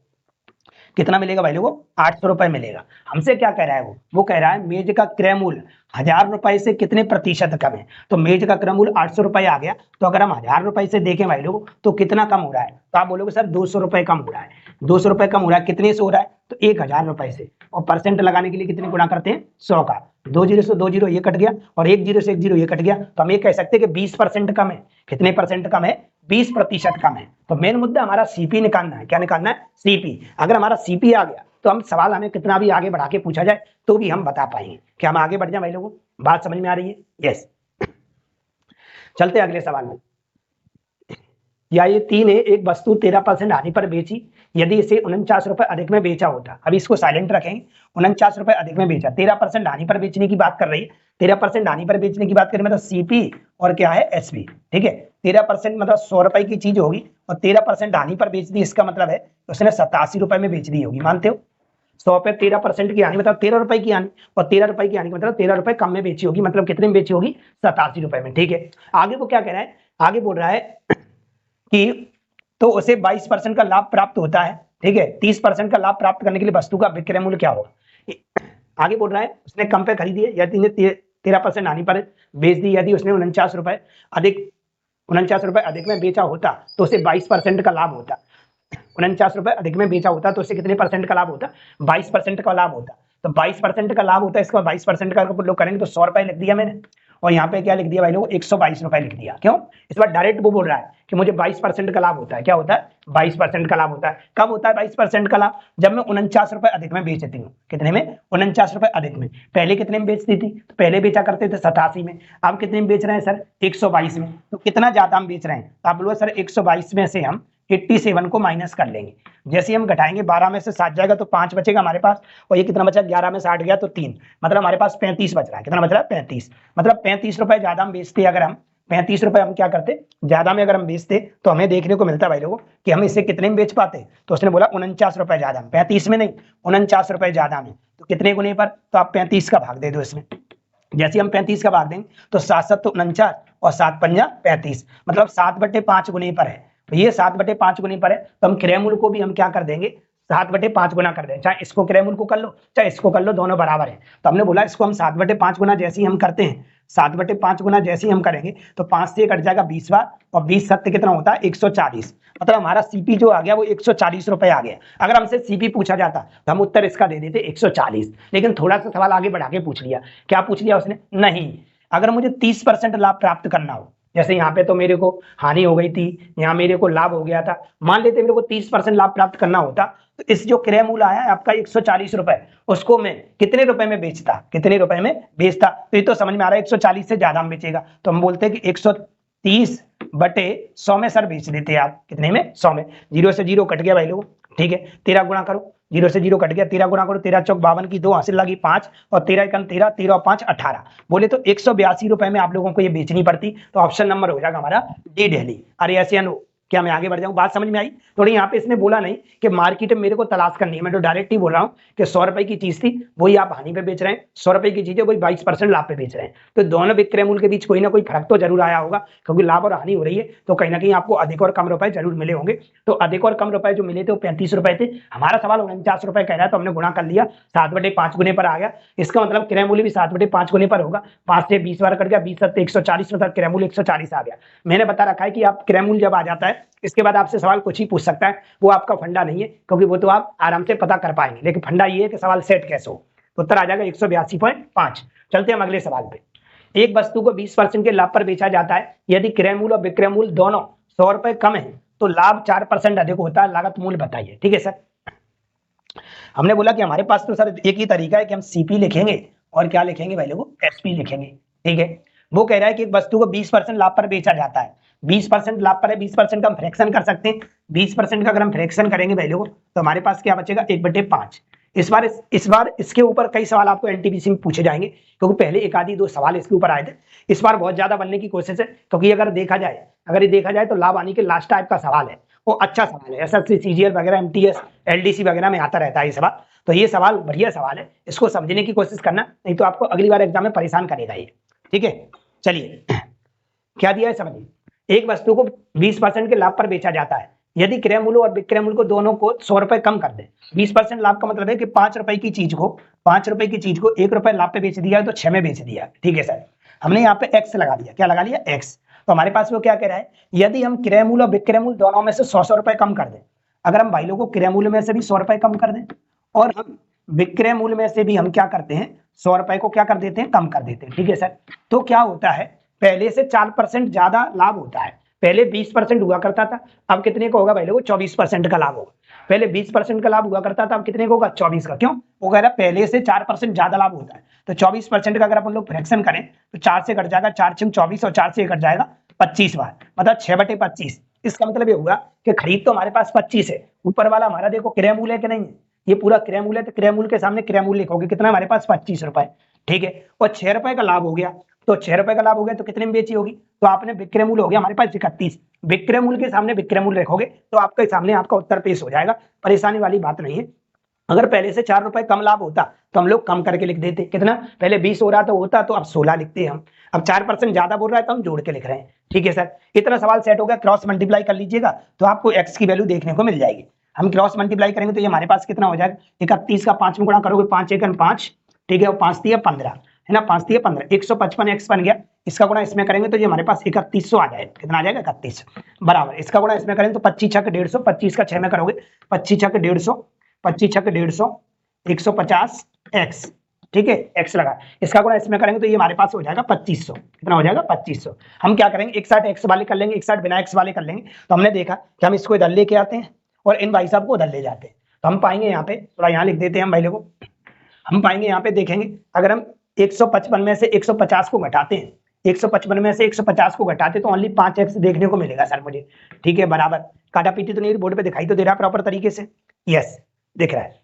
Speaker 1: कितना मिलेगा भाई लोगों? 800 रुपए मिलेगा। हमसे क्या कह रहा है वो कह रहा है मेज का क्रय मूल्य 1000 रुपए से कितने प्रतिशत कम है। तो मेज का क्रय मूल्य 800 रुपए आ गया, तो अगर हम 1000 रुपए से देखें भाई लोगों तो कितना कम हो रहा है? तो आप बोलोगे सर 200 रुपए कम हो रहा है। 200 रुपए कम हो रहा है, कितने से हो रहा है? तो 1000 रुपए से। और परसेंट लगाने के लिए कितने गुणा करते हैं? 100 का। 2 जीरो से 2 जीरो ये कट गया, और 1 जीरो से 1 जीरो ये कट गया, तो हम ये कह सकते हैं कि 20% कम है। कितने परसेंट कम है? 20% कम है। तो मेन मुद्दा हमारा सीपी निकालना है। क्या निकालना है? सीपी। अगर हमारा सीपी आ गया तो हम सवाल हमें कितना भी आगे बढ़ा के पूछा जाए तो भी हम बता पाएंगे। क्या हम आगे बढ़ जाए भाई लोगों? बात समझ में आ रही है? यस। चलते अगले सवाल में। या ये 3 है, एक वस्तु 13% हानि पर बेची, यदि इसे 49 रुपए अधिक में बेचा होता। अभी इसको साइलेंट रखेंगे। 49 रुपए अधिक में बेचा, 13% हानि पर बेचने की बात कर रही है। 13% हानि पर बेचने की बात करें मतलब सीपी और क्या है? एसपी। ठीक है, 13% मतलब 100 रुपए की चीज होगी और 13% हानि पर बेच दी, इसका मतलब है उसने 87 रुपए में बेच दी होगी। मानते हो? 100 पे 13% की हानि मतलब 13 रुपए की हानि, और 13 रुपए की हानि मतलब 13 रुपए कम में बेची होगी, मतलब कितने में बेची होगी? 87 रुपए में। ठीक है, आगे वो क्या कह रहा है? आगे बोल रहा है कि तो उसे 22% का लाभ प्राप्त होता है। ठीक है, 30% का लाभ प्राप्त करने के लिए वस्तु का विक्रय मूल्य क्या होगा? आगे बोल रहा है उसने कम पे खरीदी है, यदि 13% हानि पर बेच दी, यदि उसने 49 रुपए अधिक में बेचा होता तो उसे 22% का लाभ होता। 49 रुपए अधिक में बेचा होता तो उससे कितने परसेंट का लाभ होता? 22% का लाभ होता। तो 22% का लाभ होता है, इसका 22% का लोग करेंगे तो 100 रुपए लिख दिया मैंने, और यहाँ पे क्या लिख दिया भाई लोग? 122 रुपए लिख दिया। क्यों? इस बार डायरेक्ट वो बोल रहा है कि मुझे 22% का लाभ होता है। क्या होता है? 22% का लाभ होता है। कब होता है 22% का लाभ? जब मैं 49 रुपए अधिक में बेचती हूँ। कितने में? 49 रुपए अधिक में। पहले कितने में बेचती थी? तो पहले बेचा करते थे 87 में। अब कितने में बेच रहे हैं सर? 122 में। तो कितना ज्यादा हम बेच रहे हैं? तो आप बोलो सर 122 में से हम 87 को माइनस कर लेंगे। जैसे हम घटाएंगे 12 में से 7 जाएगा तो 5 बचेगा हमारे पास, और ये कितना बचा? 11 में से 8 गया तो 3, मतलब हमारे पास 35 बच रहा है। कितना बच रहा है? 35। मतलब 35 रुपए ज्यादा हम बेचते, अगर हम 35 रुपए हम क्या करते ज्यादा में अगर हम बेचते तो हमें देखने को मिलता है भाई लोगों कि हम इसे कितने में बेच पाते। तो उसने बोला 49 रुपए ज्यादा, 35 में नहीं 49 रुपए ज्यादा में। तो कितने गुने पर? तो आप 35 का भाग दे दो इसमें। जैसे हम 35 का भाग देंगे तो 7 7 तो 49 और 7 पंजा 35, मतलब 7/5 गुने पर है। तो ये 7/5 गुने पर है, तो हम क्रय मूल्य को भी हम क्या कर देंगे? 7/5 गुना कर दें। चाहे इसको क्रय मूल्य को कर लो चाहे इसको कर लो, दोनों बराबर है। तो हमने बोला इसको हम 7/5 गुना जैसे ही हम करते हैं, 7/5 गुना जैसे ही हम करेंगे तो 5 से कट जाएगा 20 बार, और 20 सत्य कितना होता है? 140। मतलब हमारा सीपी जो आ गया वो 140 रुपए आ गया। अगर हमसे सीपी पूछा जाता तो हम उत्तर इसका दे देते 140, लेकिन थोड़ा सा सवाल आगे बढ़ा के पूछ लिया। क्या पूछ लिया उसने? नहीं, अगर मुझे 30% लाभ प्राप्त करना हो, जैसे यहाँ पे तो मेरे को हानि हो गई थी, यहाँ मेरे को लाभ हो गया था, मान लेते मेरे को 30% लाभ प्राप्त करना होता, तो इस जो क्रय मूल्य आया है आपका 140 रुपए, उसको मैं कितने रुपए में बेचता? कितने रुपए में बेचता? तो ये तो समझ में आ रहा है 140 से ज्यादा हम बेचेगा, तो हम बोलते हैं कि 130/100 में सर बेच देते आप। कितने में? 100 में। 0 से 0 कट गया भाई लोग। ठीक है, 13 गुणा करो, 0 से 0 कट गया, 13 गुणा करो, 13 चौक 52 की 2 हासिल लगी 5, और 13 एकम 13, 13 और 5 18। बोले तो 182 रुपए में आप लोगों को ये बेचनी पड़ती। तो ऑप्शन नंबर हो जाएगा हमारा डी दिल्ली। अरे ऐसे क्या मैं आगे बढ़ जाऊं? बात समझ में आई? थोड़ी यहाँ पे इसने बोला नहीं कि मार्केट में मेरे को तलाश करनी है, मैं तो डायरेक्ट ही बोल रहा हूँ कि 100 रुपए की चीज थी वही आप हानि पे बेच रहे हैं, 100 रुपए की चीज है वही 22% लाभ पे बेच रहे हैं। तो दोनों विक्रय मूल्य के बीच कोई ना कोई फर्क तो जरूर आया होगा, क्योंकि लाभ और हानि हो रही है, तो कहीं ना कहीं आपको अधिक और कम रुपए जरूर मिले होंगे। तो अधिक और कम रुपए जो मिले थे वो 35 रुपए थे। हमारा सवाल 49 रुपए कह रहा है, तो हमने गुणा कर लिया, 7/5 गुने पर आ गया। इसका मतलब क्रय मूल्य भी 7/5 गुने पर होगा। 5 से 20 बार कट गया, 20 7 140, मतलब क्रय मूल्य 140 आ गया। मैंने बता रखा है कि आप क्रय मूल्य जब आ जाता है इसके बाद आपसे सवाल कुछ ही पूछ सकता है, वो आपका फंडा नहीं है, क्योंकि वो तो आप आराम से पता कर पाएंगे, लेकिन फंडा ये है कि सवाल सेट कैसे हो। तो उत्तर आ जाएगा 182.5। चलते हैं अगले सवाल पे। एक वस्तु को 20% के लाभ पर बेचा जाता है, यदि क्रय मूल्य और विक्रय मूल्य दोनों 100 रुपए कम है तो लाभ 4% अधिक होता है, लागत मूल्य बताइए। ठीक है सर, हमने बोला कि हमारे पास तो सर एक ही तरीका है कि हम सीपी लिखेंगे और क्या लिखेंगे भाई लोगों? एसपी लिखेंगे। ठीक है, वो कह रहा है कि एक वस्तु को 20% लाभ पर बेचा जाता है, 20% लाभ पर है, 20% का हम फ्रैक्शन कर सकते हैं। 20% का अगर हम फ्रैक्शन करेंगे भाई लोगों तो हमारे पास क्या बचेगा? 1/5। इस बार इसके ऊपर कई सवाल आपको एनटीपीसी में पूछे जाएंगे, क्योंकि पहले एक आधी 2 सवाल इसके ऊपर आए थे। इस बार बहुत ज्यादा बनने की कोशिश है, क्योंकि अगर ये देखा जाए तो लाभ हानि के लास्ट टाइप का सवाल है, वो अच्छा सवाल है। एसएससी, सीजीएल वगैरह, एमटीएस, एलडीसी वगैरह में आता रहता है ये सवाल। तो ये सवाल बढ़िया सवाल है, इसको समझने की कोशिश करना, नहीं तो आपको अगली बार एग्जाम में परेशान करेगा ये। ठीक है, चलिए क्या दिया है समझिए। एक वस्तु को 20% के लाभ पर बेचा जाता है यदि क्रय मूल्य और विक्रय मूल्य को दोनों को 100 रुपए कम कर दे। 20% लाभ का मतलब है कि 5 रुपए की चीज को 1 रुपए लाभ पे बेच दिया है तो 6 में बेच दिया। ठीक है सर, हमने यहाँ पे एक्स लगा दिया। क्या लगा लिया? एक्स। तो हमारे पास वो क्या कह रहा है, यदि हम क्रय मूल्य और विक्रय मूल्य दोनों में से 100 रुपए कम कर दें। अगर हम भाई लोगों को क्रय मूल्य में से भी 100 रुपए कम कर दें और हम विक्रय मूल्य में से भी हम क्या करते हैं, 100 रुपए को क्या कर देते हैं, कम कर देते हैं। ठीक है सर, तो क्या होता है, पहले से 4% ज्यादा लाभ होता है। पहले 20% हुआ करता था, अब कितने का होगा भाई लोगों? 24% का लाभ होगा। पहले 20% का लाभ हुआ करता था, अब कितने का होगा? 24 का। क्यों? वो कह रहा है पहले से 4% ज्यादा लाभ होता है। तो 24% का अगर अपन लोग फ्रैक्शन करें तो 4 से कट जाएगा, 4 6 24 और 4 से कट जाएगा 25 बार, मतलब 6/25। इसका मतलब ये हुआ कि खरीद तो हमारे पास 25 है, ऊपर वाला हमारा देखो क्रय मूल्य है कि नहीं है, ये पूरा क्रय मूल्य है, तो क्रय मूल्य के सामने क्रय मूल्य लिखोगे, कितना हमारे पास? 25 रुपए। ठीक है, और 6 रुपए का लाभ हो गया, तो 6 रुपए का लाभ हो गया तो कितने में बेची होगी? तो आपने विक्रय मूल्य हो गया हमारे पास 31, विक्रय मूल्य के सामने विक्रय मूल्य रखोगे तो आपके सामने आपका उत्तर पेश हो जाएगा, परेशानी वाली बात नहीं है। अगर पहले से 4 रुपए कम लाभ होता तो हम लोग कम करके लिख देते, कितना? पहले 20 हो रहा तो होता, तो अब 16 लिखते हैं हम। अब 4% ज्यादा बोल रहा है तो हम जोड़ के लिख रहे हैं। ठीक है सर, इतना सवाल सेट हो गया। क्रॉस मल्टीप्लाई कर लीजिएगा तो आपको एक्स की वैल्यू देखने को मिल जाएगी। हम क्रॉस मल्टीप्लाई करेंगे तो ये हमारे पास कितना हो जाएगा? 31 का 5 में गुणा करोगे, 5 एकम 5, ठीक है, और 5 तिया 15 है ना, 5 तिया 15, 155 एक्स बन गया। इसका गुणा इसमें करेंगे तो ये हमारे पास 3100 आ जाएगा। कितना आ जाएगा? 31 बराबर। इसका गुणा इसमें करेंगे तो 25 छक 150, 25 का 6 में करोगे 25 छक 150, 25 छक 150, 150 एक्स। ठीक है, एक्स लगा। इसका गुणा इसमें करेंगे तो ये हमारे पास हो जाएगा 2500। कितना हो जाएगा? 2500। हम क्या करेंगे, एक साइड एक्स वाले कर लेंगे, एक साइड बिना एक्स वाले कर लेंगे। तो हमने देखा कि हम इसको इधर लेके आते हैं और इन भाई साहब को उधर ले जाते हैं। तो हम पाएंगे यहाँ पे, थोड़ा यहाँ लिख देते हैं हम भाई लोगों, हम पाएंगे यहाँ पे, देखेंगे अगर हम 155 में से 150 को घटाते हैं, 155 में से 150 को घटाते तो ओनली 5x देखने को मिलेगा सर मुझे। ठीक है, बराबर। काटा पीटी तो नहीं, बोर्ड पे दिखाई तो दे रहा है प्रॉपर तरीके से? यस, दिख रहा है।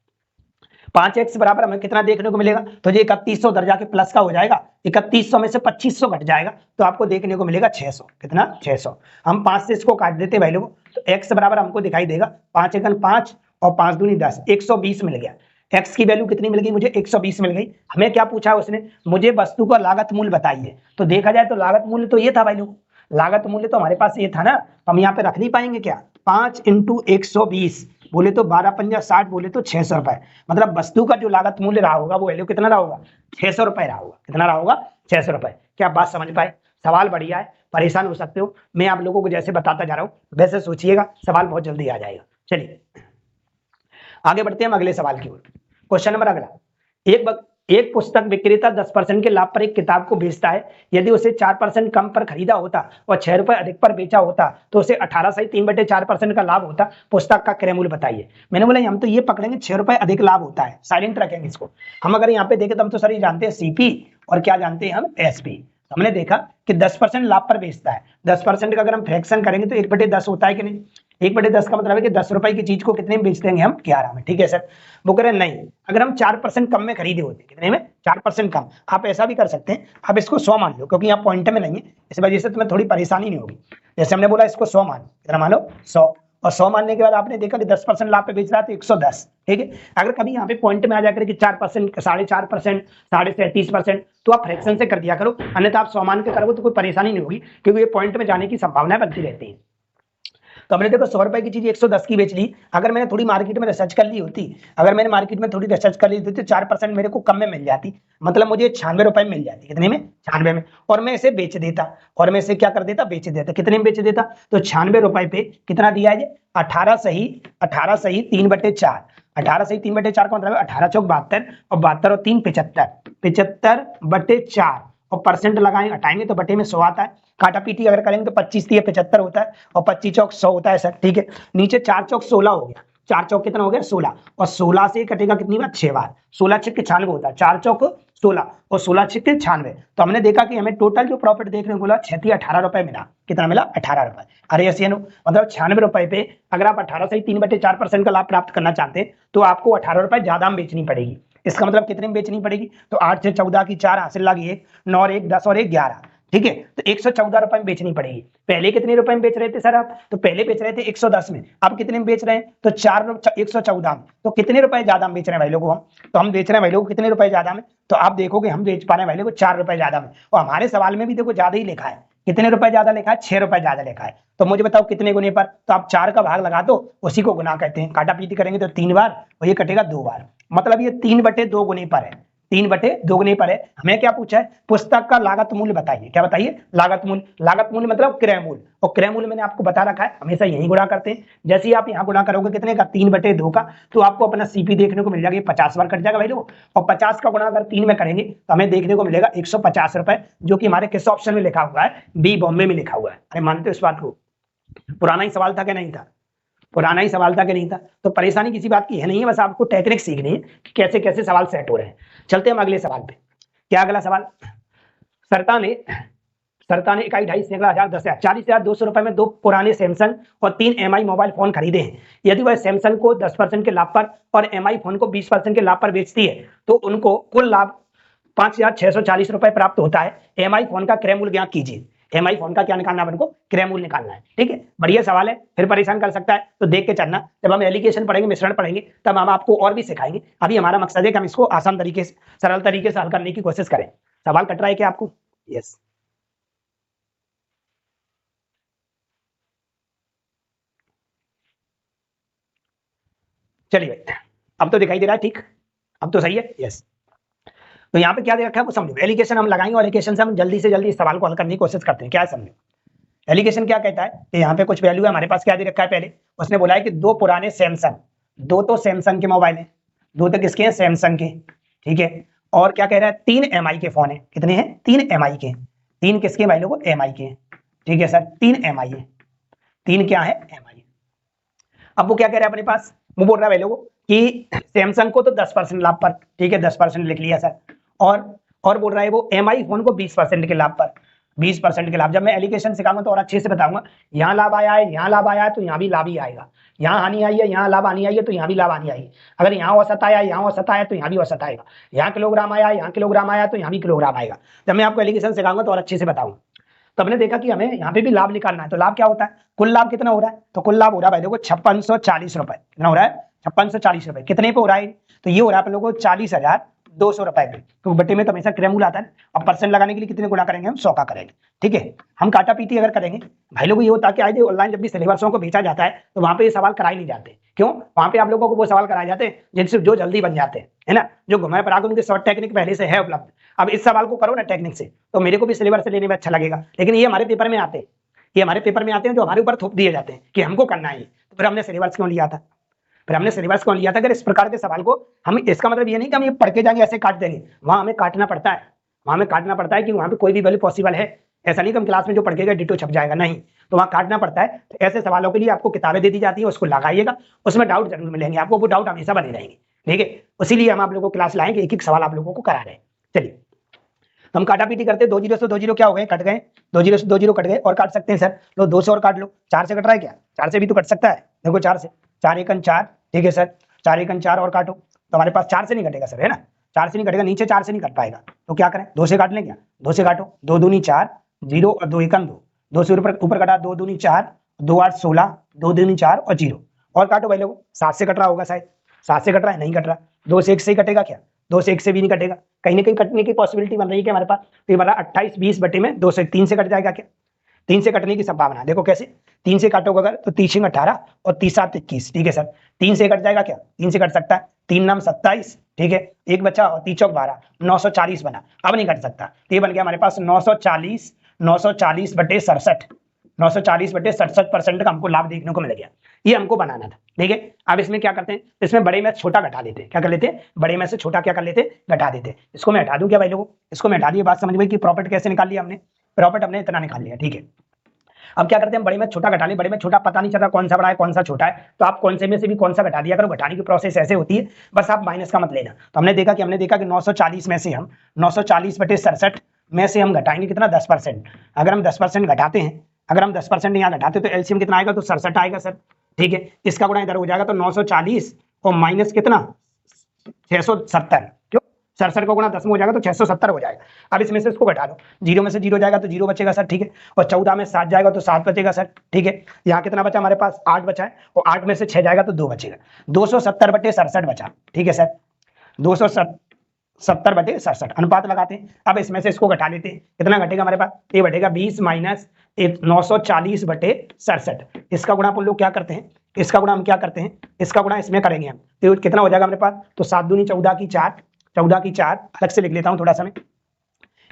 Speaker 1: 5x बराबर हमें कितना देखने को मिलेगा? तो ये 3100 उधर जाके प्लस का हो जाएगा, 3100 में से 2500 घट जाएगा तो आपको देखने को मिलेगा 600। कितना? 600। हम 5 से इसको काट देते भाई लोगों, तो x बराबर हमको दिखाई देगा 5 एकम 5 और 5 दूनी 10, 120 मिल गया। x की वैल्यू कितनी मिल गई मुझे? 120 मिल गई। हमें क्या पूछा है उसने? मुझे वस्तु का लागत मूल्य बताइए। तो देखा जाए तो लागत मूल्य तो ये था भाई लोग, लागत मूल्य तो हमारे पास ये था ना, हम यहाँ पे रख नहीं पाएंगे क्या? 5 × 120 बोले तो 12 पंजा 60, बोले तो 600 रुपए। मतलब वस्तु का जो लागत मूल्य रहा होगा वो वैल्यू कितना रहा होगा? 600 रुपए रहा होगा। कितना रहा होगा? 600 रुपए। क्या बात समझ पाए? सवाल बढ़िया है, परेशान हो सकते हो, मैं आप लोगों को जैसे बताता जा रहा हूँ वैसे सोचिएगा, सवाल बहुत जल्दी आ जाएगा। चलिए आगे बढ़ते हैं हम अगले सवाल की ओर। क्वेश्चन नंबर अगला, एक पुस्तक विक्रेता 10% के लाभ पर एक किताब को बेचता है। यदि उसे 4% कम पर खरीदा होता और 6 रुपए अधिक पर बेचा होता तो उसे 18 सही 3/4% का लाभ होता। पुस्तक का क्रय मूल्य बताइए। मैंने बोला हम तो ये पकड़ेंगे 6 रुपए अधिक लाभ होता है, साइलेंट रखेंगे इसको। हम अगर यहाँ पे देखें तो हम तो सर ये जानते हैं सीपी और क्या जानते हैं हम? एसपी। हमने देखा कि 10% लाभ पर बेचता है, 10% का अगर हम फ्रैक्शन करेंगे तो 1/10 होता है कि नहीं? 1/10 का मतलब है कि 10 रुपए की चीज को कितने में बेच देंगे हम? 11 में। ठीक है सर, वो कह रहे हैं नहीं, अगर हम 4% कम में खरीदे होते, कितने में? 4% कम। आप ऐसा भी कर सकते हैं, आप इसको 100 मान लो, क्योंकि यहाँ पॉइंट में नहीं है, इस वजह से तुम्हें थोड़ी परेशानी नहीं होगी। जैसे हमने बोला इसको 100 मान, कितना मान लो? 100। और 100 मानने के बाद आपने देखा कि 10% लाभ पे बेच रहा है तो 110। ठीक है, अगर कभी यहाँ पे पॉइंट में आ जाकर कि 4%, 4.5%, 37%, तो आप फ्रैक्शन से कर दिया करो, अन्यथा आप 100 मान के करोगे तो कोई परेशानी नहीं होगी, क्योंकि ये पॉइंट में जाने की संभावना बनती रहती है। तो हमने देखो 100 रुपए की चीज 110 की बेच ली। अगर मैंने थोड़ी मार्केट में रिसर्च कर ली होती, अगर मैंने मार्केट में थोड़ी रिसर्च कर ली होती तो 4% मेरे को कम में मिल जाती, मतलब मुझे 96 रुपए में मिल जाती। कितने में? 96 में। और मैं इसे बेच देता, और मैं इसे क्या कर देता? बेच देता। कितने में बेच देता? तो 96 रुपए पे कितना दिया है? 18 सही 3/4। 18 सही 3/4 का मतलब 18 चौक 72 और 72 और 3 75, 75/4 और परसेंट लगाएंगे, हटाएंगे तो बटे में 100 आता है। काटा पीटी अगर करेंगे तो 25 × 75 होता है और 25 चौक 100 होता है सर। ठीक है, नीचे 4 चौक 16 हो गया, 4 चौक कितना हो गया 16, और 16 से कटेगा कितनी बार 6 बार, 16 छिक 96 होता है, 4 चौक 16 और 16 छिक 96। तो हमने देखा कि हमें टोटल जो प्रॉफिट देखने को मिला 18 रुपए मिला। कितना मिला 18 रुपए। अरे ऐसे मतलब 96 रुपए पे अगर आप 18 से 3/4% का लाभ प्राप्त करना चाहते हैं तो आपको 18 रुपए ज्यादा में बेचनी पड़ेगी। इसका मतलब कितने में बेचनी पड़ेगी, तो 8 से 14 की 4 हासिल लगी 1, 9 और 1 10 और 1 11, ठीक है, तो 114 रुपए में बेचनी पड़ेगी। पहले कितने रुपए में बेच रहे थे सर आप, तो पहले बेच रहे थे 110 में, अब कितने में बेच रहे हैं, तो 114 में। तो कितने रुपए ज्यादा में बेच रहे हैं भाई लोगों हम, तो हम बेच रहे हैं भाई लोगों कितने रुपए ज्यादा में, तो आप देखोगे हम बेच पा रहे हैं भाई लोगों 4 रुपए ज्यादा में। और हमारे सवाल में भी देखो ज्यादा ही लिखा है, कितने रुपए ज्यादा लिखा है, 6 रुपए ज्यादा लिखा है। तो मुझे बताओ कितने गुने पर, तो आप 4 का भाग लगा दो, उसी को गुना कहते हैं। काटा पीटी करेंगे तो 3 बार और ये कटेगा 2 बार, मतलब ये 3/2 गुने पर है, 3/2 गुने पर है। हमें क्या पूछा है, पुस्तक का लागत मूल्य बताइए। क्या बताइए, लागत मूल्य। लागत मूल्य मतलब क्रय मूल्य, और क्रय मूल्य मैंने आपको बता रखा है हमेशा यही गुणा करते हैं। जैसे ही आप यहाँ गुणा करोगे कितने का 3/2 का, तो आपको अपना सीपी देखने को मिल जाएगा, 50 बार कट जाएगा भाई लोग, और 50 का गुणा अगर 3 में करेंगे तो हमें देखने को मिलेगा 150 रुपए, जो कि हमारे किस ऑप्शन में लिखा हुआ है, बी बॉम्बे में लिखा हुआ है। अरे मानते हो इस बात को, पुराना ही सवाल था कि नहीं था, पुराना ही सवाल था कि नहीं था। तो परेशानी किसी बात की है नहीं है, बस आपको टेक्निक सीखनी है कि कैसे कैसे सवाल सेट हो रहे हैं। चलते हैं हम अगले सवाल पे। क्या अगला सवाल, सरता ने 1 2 सैकड़ा 10,000 40,200 रुपए में 2 पुराने सैमसंग और 3 एमआई मोबाइल फोन खरीदे हैं। यदि वह सैमसंग को 10% के लाभ पर और एमआई फोन को 20% के लाभ पर बेचती है तो उनको कुल लाभ 5,640 रुपए प्राप्त होता है। एमआई फोन का क्रय मूल्य ज्ञात कीजिए। एमआई फोन का क्या निकालना है, हमको क्रय मूल्य निकालना है। ठीक है, बढ़िया सवाल है, फिर परेशान कर सकता है, तो देख के चलना। जब हम एलिगेशन पढ़ेंगे, मिश्रण पढ़ेंगे, तब हम आपको और भी सिखाएंगे। अभी हमारा मकसद है कि हम इसको आसान तरीके से, सरल तरीके से हल करने की कोशिश करें। सवाल कट रहा है क्या आपको? यस, चलिए अब तो दिखाई दे रहा है, ठीक, अब तो सही है। यस, तो यहाँ पे क्या दे रखा है वो समझो। एलिगेशन हम लगाएंगे और एलिगेशन से हम जल्दी से जल्दी इस सवाल को हल करने की कोशिश करते हैं। क्या है समझो, एलिगेशन क्या कहता है कि यहाँ पे कुछ वैल्यू है हमारे पास, क्या दे रखा है, पहले उसने बोला है कि 2 पुराने सैमसंग, 2 तो सैमसंग के मोबाइल है, 2 तो किसके हैं, सैमसंग के, ठीक है। और क्या कह रहा है, 3 एमआई के फोन है। कितने हैं, 3 एमआई के, 3 किसके भाई लोगों, एमआई के, ठीक है सर, 3 एमआई है, 3 क्या है, एमआई। अब वो क्या कह रहा है अपने पास, वो बोल रहा है भाई लोगों कि सैमसंग को तो 10% लाभ पर, ठीक है 10% लिख लिया सर, और बोल रहा है वो एमआई फोन को 20% के लाभ पर, 20% के लाभ। जब मैं एलिगेशन सिखाऊंगा तो और अच्छे से बताऊंगा, यहाँ लाभ आया है, यहाँ लाभ आया है, तो यहाँ भी लाभ ही आएगा, यहाँ हानि आई है, यहाँ लाभ हानि आई है, तो यहाँ भी लाभ हानि आएगी। अगर यहाँ औसत आया, यहाँ औसत आया, तो यहाँ भी औसत आएगा, यहाँ किलोग्राम आया, यहाँ किलोग्राम आया, तो यहाँ भी किलोग्राम आएगा। जब मैं आपको एलिगेशन सिखाऊंगा तो और अच्छे से बताऊंगा। तो हमने देखा कि हमें यहाँ पे भी लाभ निकालना है, तो लाभ क्या होता है, कुल लाभ कितना हो रहा है, तो कुल लाभ हो रहा है भाई देखो 5640 रुपए। कितना हो रहा है, 5640 रुपए। कितने पे हो रहा है, तो ये हो रहा है आप लोगों को 40,200 रुपए पे। तो बट्टे में तो हमेशा क्रय मूल्य आता है, अब परसेंट लगाने के लिए कितने गुणा करेंगे, हम 100 का करेंगे। ठीक है, हम काटा पीटी अगर करेंगे भाई लोग, ये होता है कि आज ऑनलाइन जब भी सिलेबसों को भेजा जाता है तो वहां पे ये सवाल कराए नहीं जाते। क्यों, वहां पे आप लोगों को वो सवाल कराए जाते हैं जिनसे जो जल्दी बन जाते हैं, है ना, जो घुमाए पराग उनके शॉर्ट टेक्निक पहले से है उपलब्ध। अब इस सवाल को करो ना टेक्निक से, तो मेरे को भी सिलेबस से लेने में अच्छा लगेगा, लेकिन ये हमारे पेपर में आते हैं, ये हमारे पेपर में आते हैं जो हमारे ऊपर थोप दिए जाते हैं कि हमको करना है। तो फिर हमने सिलेबस क्यों लिया था, फिर हमने सिलेबस क्यों लिया था, अगर इस प्रकार के सवाल को हम, इसका मतलब ये नहीं कि हम ये पढ़ के जाएंगे ऐसे काट देंगे, वहां हमें काटना पड़ता है, वहां हमें काटना पड़ता है कि वहां पे कोई भी वैल्यू पॉसिबल है। ऐसा नहीं कि हम क्लास में जो पढ़ के गए डिटो छप जाएगा, नहीं, तो वहां काटना पड़ता है। तो ऐसे सवालों के लिए आपको किताबें दे दी जाती है, उसको लगाइएगा, उसमें डाउट जरूर मिलेंगे आपको, वो डाउट हमेशा बने रहेंगे। ठीक है, इसीलिए हम आप लोगों को क्लास लाएंगे, एक एक सवाल आप लोगों को करा रहे हैं। चलिए हम काटा पीटी करते, 2 जीरो से 2 जीरो क्या हो गए, कट गए, 2 जीरो से 2 जीरो कट गए, और काट सकते हैं सर, लो 2 से और काट लो, 4 से कट रहा है क्या, 4 से भी तो कट सकता है, देखो 4 से, 4 एकन 4, ठीक है सर, 4 एकन 4 और काटो, तो हमारे पास 4 से नहीं कटेगा सर, है ना, 4 से नहीं कटेगा, नीचे 4 से नहीं कट पाएगा, तो क्या करें, 2 से काट लें क्या, 2 से काटो, 2 दूनी 4, 0 और 2 एकन 2, 2 से ऊपर कटा, 2 दूनी 4, 2 8 16, 2 दूनी 4 और 0, और काटो भाई लोग, 7 से कट रहा होगा शायद, 7 से कट रहा है, नहीं कट रहा, 2 से 1 से ही कटेगा क्या, 2 से 1 से भी नहीं कटेगा, कहीं ना कहीं कटने की पॉसिबिलिटी बन रही है कि हमारे पास, तो ये वाला 28 20 बटे में 2 से 3 से कट जाएगा क्या, 3 से कटने की संभावना, देखो कैसे, 3 से काटोगे अगर तो 3 18 और 3 7 21, ठीक है सर, 3 से कट जाएगा क्या, 3 से कट सकता है, 3 नाम 27, ठीक है, एक बचा और 3 चौक 12, 940 बना, अब नहीं कट सकता, तो ये बन गया हमारे पास 940 बटे 67, 940 बटे 67% का हमको लाभ देखने को मिल गया। ये हमको बनाना था, ठीक है। अब इसमें क्या करते हैं, इसमें बड़े में छोटा घटा लेते हैं, क्या कर लेते हैं, बड़े में से छोटा क्या कर लेते हैं, घटा देते हैं। इसको मैं हटा दूं क्या भाई लोगों, इसको मैं हटा दिए, बात समझ में कि प्रॉफिट कैसे निकाल लिया हमने, प्रॉफिट हमने इतना निकाल लिया, ठीक है। अब क्या करते हैं, बड़े में छोटा घटा लें, बड़े में छोटा पता नहीं चल रहा कौन सा बड़ा है कौन सा छोटा है, तो आप कौन से में से भी कौन सा घटा दिया करो। घटाने की प्रोसेस ऐसे होती है, बस आप माइनस का मत लेना। तो हमने देखा कि 940 में से हम 940/67 में से हम घटाएंगे कितना, 10%। अगर हम 10% घटाते हैं, अगर हम 10% यहाँ घटाते तो एलसीएम कितना आएगा, तो 67 आएगा सर। ठीक है, इसका गुणा इधर हो जाएगा तो 940 और माइनस कितना 670, क्यों 67 का गुणा 10 में हो जाएगा तो 670 हो जाएगा। अब इसमें से इसको घटा दो, 0 में से 0 जाएगा तो 0 बचेगा सर। ठीक है, और 14 में 7 जाएगा तो 7 बचेगा सर। ठीक है, यहाँ कितना बचा हमारे पास, 8 बचा है, और 8 में से 6 जाएगा तो 2 बचेगा, 270/67 बचा। ठीक है सर, 270/67 अनुपात लगाते हैं। अब इसमें से इसको घटा लेते हैं, कितना घटेगा हमारे पास, ये बढ़ेगा 20 माइनस 940/67। इसका गुणा अपन लोग क्या करते हैं, इसका गुणा हम क्या करते हैं, इसका गुणा इसमें करेंगे हम, तो कितना हो जाएगा हमारे पास, तो 7 दूनी 14 की 4, 14 की 4 अलग से लिख लेता हूँ थोड़ा सा मैं।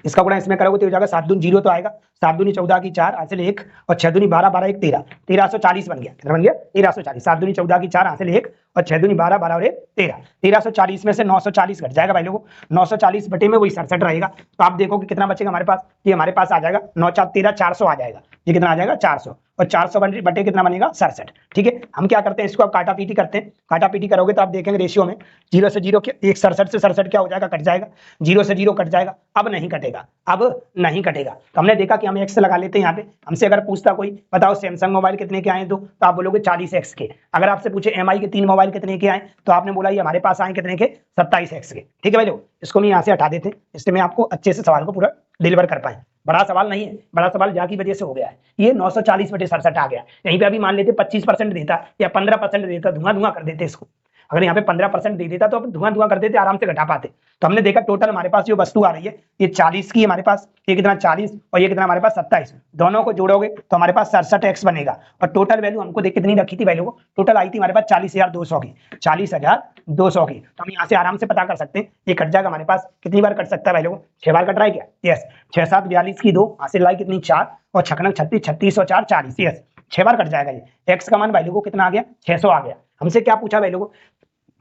Speaker 1: इसका गुणा इसमें करोगे तो हो जाएगा 7 दूनी 0 तो आएगा, 7 दूनी 14 की 4 हासिल 1 और 6 दूनी 12, 12 1 13, 1340 बन गया। कितना बन गया, 1340। 7 दूनी 14 की 4 हासिल 1 और 6 दूनी 12, 12 और 1 13, 1340 में से 940 घट जाएगा भाई लोगों, 940 बटे में वही 67 रहेगा। तो आप देखो कि कितना बचेगा हमारे पास, ये हमारे पास आ जाएगा 9 4 13 400 आ जाएगा। ये कितना आ जाएगा, 400, और 400 बटे कितना बनेगा, 67। ठीक है, हम क्या करते हैं, इसको अब काटा पीटी करते हैं। काटा पीटी करोगे तो आप देखेंगे रेशियो में 0 से 0 एक 67 से 67 क्या हो जाएगा, कट जाएगा, 0 से 0 कट जाएगा, अब नहीं कटेगा, अब नहीं कटेगा। तो हमने देखा कि हम एक्स लगा लेते हैं यहाँ पे। हमसे अगर पूछता कोई, बताओ सैमसंग मोबाइल कितने के आए, तो आप बोलोगे 40x के। अगर आपसे पूछे एमआई के 3 मोबाइल कितने के आए, तो आपने बोला ये हमारे पास आए कितने के, 27x के। ठीक है भाई लोग, इसको मैं यहाँ से हटा देते हैं, इससे मैं आपको अच्छे से सवाल को पूरा डिलीवर कर पाए। बड़ा सवाल नहीं है, बड़ा सवाल जा की वजह से हो गया है, ये 940/67 आ गया। यहीं पे अभी मान लेते 25% देता या 15% देता, धुआं धुआं कर देते इसको। अगर यहाँ पे 15% दे देता तो अपन धुआं धुआं कर देते, आराम से घटा पाते। तो हमने देखा टोटल हमारे पास जो वस्तु आ रही है ये 40 की, हमारे पास ये कितना 40 और ये कितना हमारे पास 27, दोनों को जोड़ोगे तो हमारे पास 67x बनेगा। और टोटल वैल्यू हमको देख कितनी रखी थी वैल्यू, टोटल आई थी हमारे पास 40,200 की, 40,200 की। तो हम यहाँ से आराम से पता कर सकते हैं, ये कट जाएगा हमारे पास, कितनी बार कट सकता है भाई लोगों, 6 बार कट रहा है क्या, यस, 6 7 42 की 2 हासिल लाई कितनी 4 और 6 36 36 और 4 40, यस 6 बार कट जाएगा। ये x का मान भाई लोगों कितना आ गया, 600 आ गया। हमसे क्या पूछा भाई लोगों,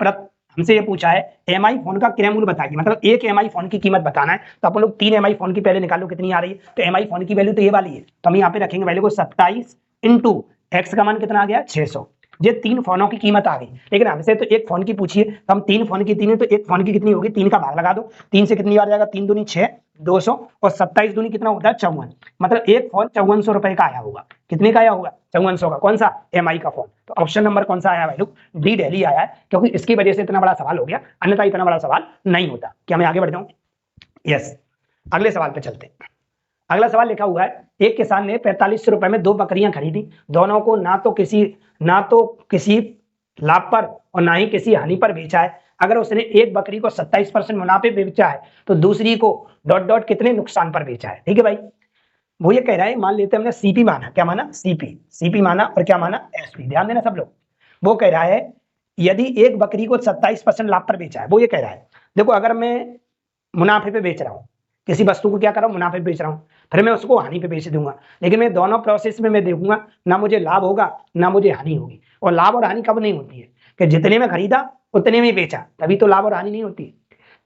Speaker 1: हमसे ये पूछा है एमआई फोन का क्रय मूल्य बताइए, मतलब एक एमआई फोन की कीमत बताना है। तो अपन लोग 3 एमआई फोन की पहले निकालो कितनी आ रही है, तो एमआई फोन की वैल्यू तो ये वाली है, तो हम यहाँ पे रखेंगे वैल्यू को 27 इंटू एक्स का मान कितना आ गया 600। ये 3 फोनों की कीमत आ गई, लेकिन हमसे तो एक फोन की पूछिए, तो हम 3 फोन की 3 है तो एक फोन की कितनी होगी, 3 का भाग लगा दो, 3 से कितनी बार जाएगा, 3 दूनी 6 200 और 27 दूनी कितना होता है 54, मतलब एक फोन 5400 रुपए का आया होगा। कितने का आया होगा, 5400 का। कौन सा, एमआई का फोन। तो ऑप्शन नंबर कौन सा आया भाई लोग, डी दिल्ली आया है, क्योंकि इसकी वजह से इतना बड़ा सवाल हो गया, अन्यथा इतना बड़ा सवाल नहीं होता। क्या मैं आगे बढ़ जाऊं, यस, अगले सवाल पे चलते हैं। अगला सवाल लिखा हुआ है, एक किसान ने 4500 रुपए में 2 बकरियां खरीदी, दोनों को ना तो किसी लाभ पर और ना ही किसी हानि पर बेचा है। अगर उसने एक बकरी को 27% मुनाफे पे बेचा है तो दूसरी को ... कितने नुकसान पर बेचा है। ठीक है भाई, वो ये कह रहा है, मान लेते हैं हमने सीपी माना, क्या माना, सीपी माना और क्या माना, एसपी। ध्यान देना सब लोग, वो कह रहा है यदि एक बकरी को 27% लाभ पर बेचा है, वो ये कह रहा है देखो अगर मैं मुनाफे पे बेच रहा हूँ, किसी वस्तु को क्या कर रहा हूँ, मुनाफे पे बेच रहा हूँ, फिर मैं उसको हानि पे बेच दूंगा, लेकिन मैं दोनों प्रोसेस में मैं देखूंगा ना मुझे लाभ होगा ना मुझे हानि होगी। और लाभ और हानि कब नहीं होती है, कि जितने में खरीदा उतने में बेचा, तभी तो लाभ और हानि नहीं होती।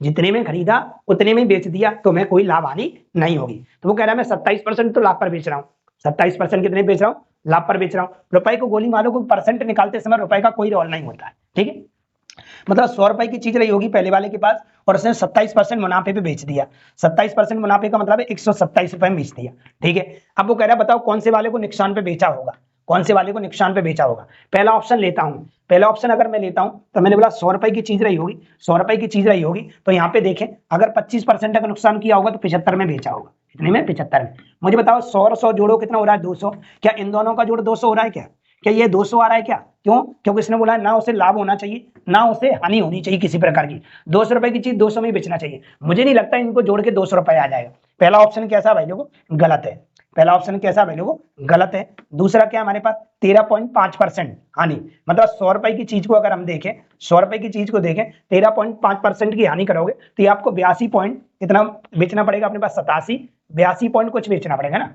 Speaker 1: जितने में खरीदा उतने में बेच दिया तो मैं कोई लाभ हानि नहीं होगी। तो वो कह रहा है मैं 27% तो लाभ पर बेच रहा हूँ, 27% कितने बेच रहा हूँ, लाभ पर बेच रहा हूँ। रुपए को गोली मारो, कोई परसेंट निकालते समय रुपए का कोई रोल नहीं होता है। ठीक है, मतलब 100 रुपए की चीज रही होगी पहले वाले के पास और उसने 27% मुनाफे पे बेच दिया, 27% मुनाफे का मतलब है 127 रुपए में बेच दिया। ठीक है, अब वो कह रहा है बताओ कौन से वाले को नुकसान पे बेचा होगा, कौन से वाले को नुकसान पे बेचा होगा। पहला ऑप्शन लेता हूं, पहला ऑप्शन अगर मैं लेता हूं तो मैंने बोला 100 रुपए की चीज रही होगी, 100 रुपए की चीज रही होगी, तो यहाँ पे देखें अगर 25% का नुकसान किया होगा तो 75 में बेचा होगा। कितने में, 75 में। मुझे बताओ 100 और 100 जोड़ो कितना हो रहा है, 200। क्या इन दोनों का जोड़ 200 हो रहा है, क्या ये 200 आ रहा है क्या, क्यों, क्योंकि इसने बोला ना उसे लाभ होना चाहिए ना उसे हानि होनी चाहिए किसी प्रकार की। 200 रुपए की चीज 200 में ही बेचना चाहिए। मुझे नहीं लगता इनको जोड़ के 200 रुपए आ जाएगा। पहला ऑप्शन कैसा भाई लोगों, गलत है। पहला ऑप्शन कैसा भाई लोगों, गलत है। दूसरा क्या हमारे पास 13.5% हानि, मतलब 100 रुपए की चीज को अगर हम देखें, 100 रुपए की चीज को देखें 13.5% की हानि करोगे तो ये आपको 82 पॉइंट कितना बेचना पड़ेगा अपने पास, 82 पॉइंट कुछ बेचना पड़ेगा ना,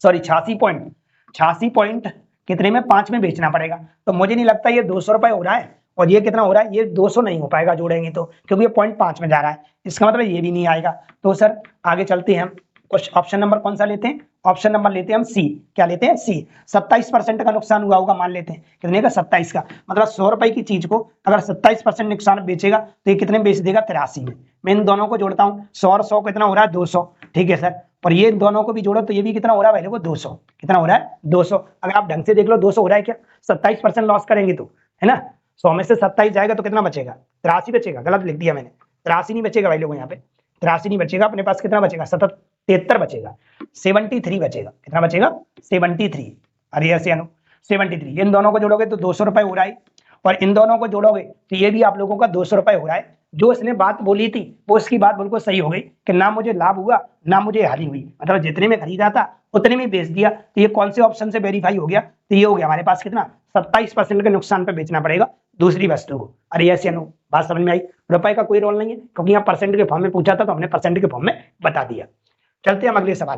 Speaker 1: सॉरी 86 पॉइंट कितने में, 5 में बेचना पड़ेगा। तो मुझे नहीं लगता ये 200 रुपए हो रहा है और ये कितना हो रहा है, ये 200 नहीं हो पाएगा जोड़ेंगे तो, क्योंकि ये 0.5 में जा रहा है, इसका मतलब ये भी नहीं आएगा। तो सर आगे चलते हैं हम, कुछ ऑप्शन नंबर कौन सा लेते हैं, ऑप्शन नंबर लेते हैं हम सी। क्या लेते हैं? सी। 27% का नुकसान हुआ होगा, मान लेते हैं। कितने का? 27 का। मतलब 100 रुपए की चीज को अगर 27% नुकसान बेचेगा तो ये कितने में बेच देगा? 83 में। मैं इन दोनों को जोड़ता हूँ, 100 और 100 कितना हो रहा है? 200। ठीक है सर। और ये दोनों को भी जोड़ो तो ये भी कितना हो रहा है भाई? 200। कितना हो रहा है? 200। अगर आप ढंग से देख लो 200 हो रहा है क्या? 27% लॉस करेंगे तो, है ना? 100 में से 27 जाएगा तो कितना बचेगा? 83 बचेगा। गलत लिख दिया मैंने, 83 नहीं बचेगा भाई लोगों, यहाँ पे 83 नहीं बचेगा। अपने पास कितना बचेगा? 73 बचेगा, 73 बचेगा। कितना बचेगा? 73। अरे ऐसे 73। इन दोनों को जोड़ोगे तो 200 रुपए हो रहा है, और इन दोनों को जोड़ोगे तो ये भी आप लोगों का 200 रुपए हो रहा है। जो इसने बात बोली थी वो इसकी बात बिल्कुल सही हो गई कि ना मुझे लाभ हुआ ना मुझे हानि हुई, मतलब जितने में खरीदा था उतने में बेच दिया। तो ये कौन से ऑप्शन से वेरीफाई हो गया? तो ये हो गया हमारे पास कितना? 27% के नुकसान पे बेचना पड़ेगा दूसरी वस्तु को। अरे यस या नो? बात समझ में आई? रुपए का कोई रोल नहीं है, क्योंकि यहाँ परसेंट के फॉर्म में पूछा था तो हमने परसेंट के फॉर्म में बता दिया। चलते हैं हम अगले सवाल।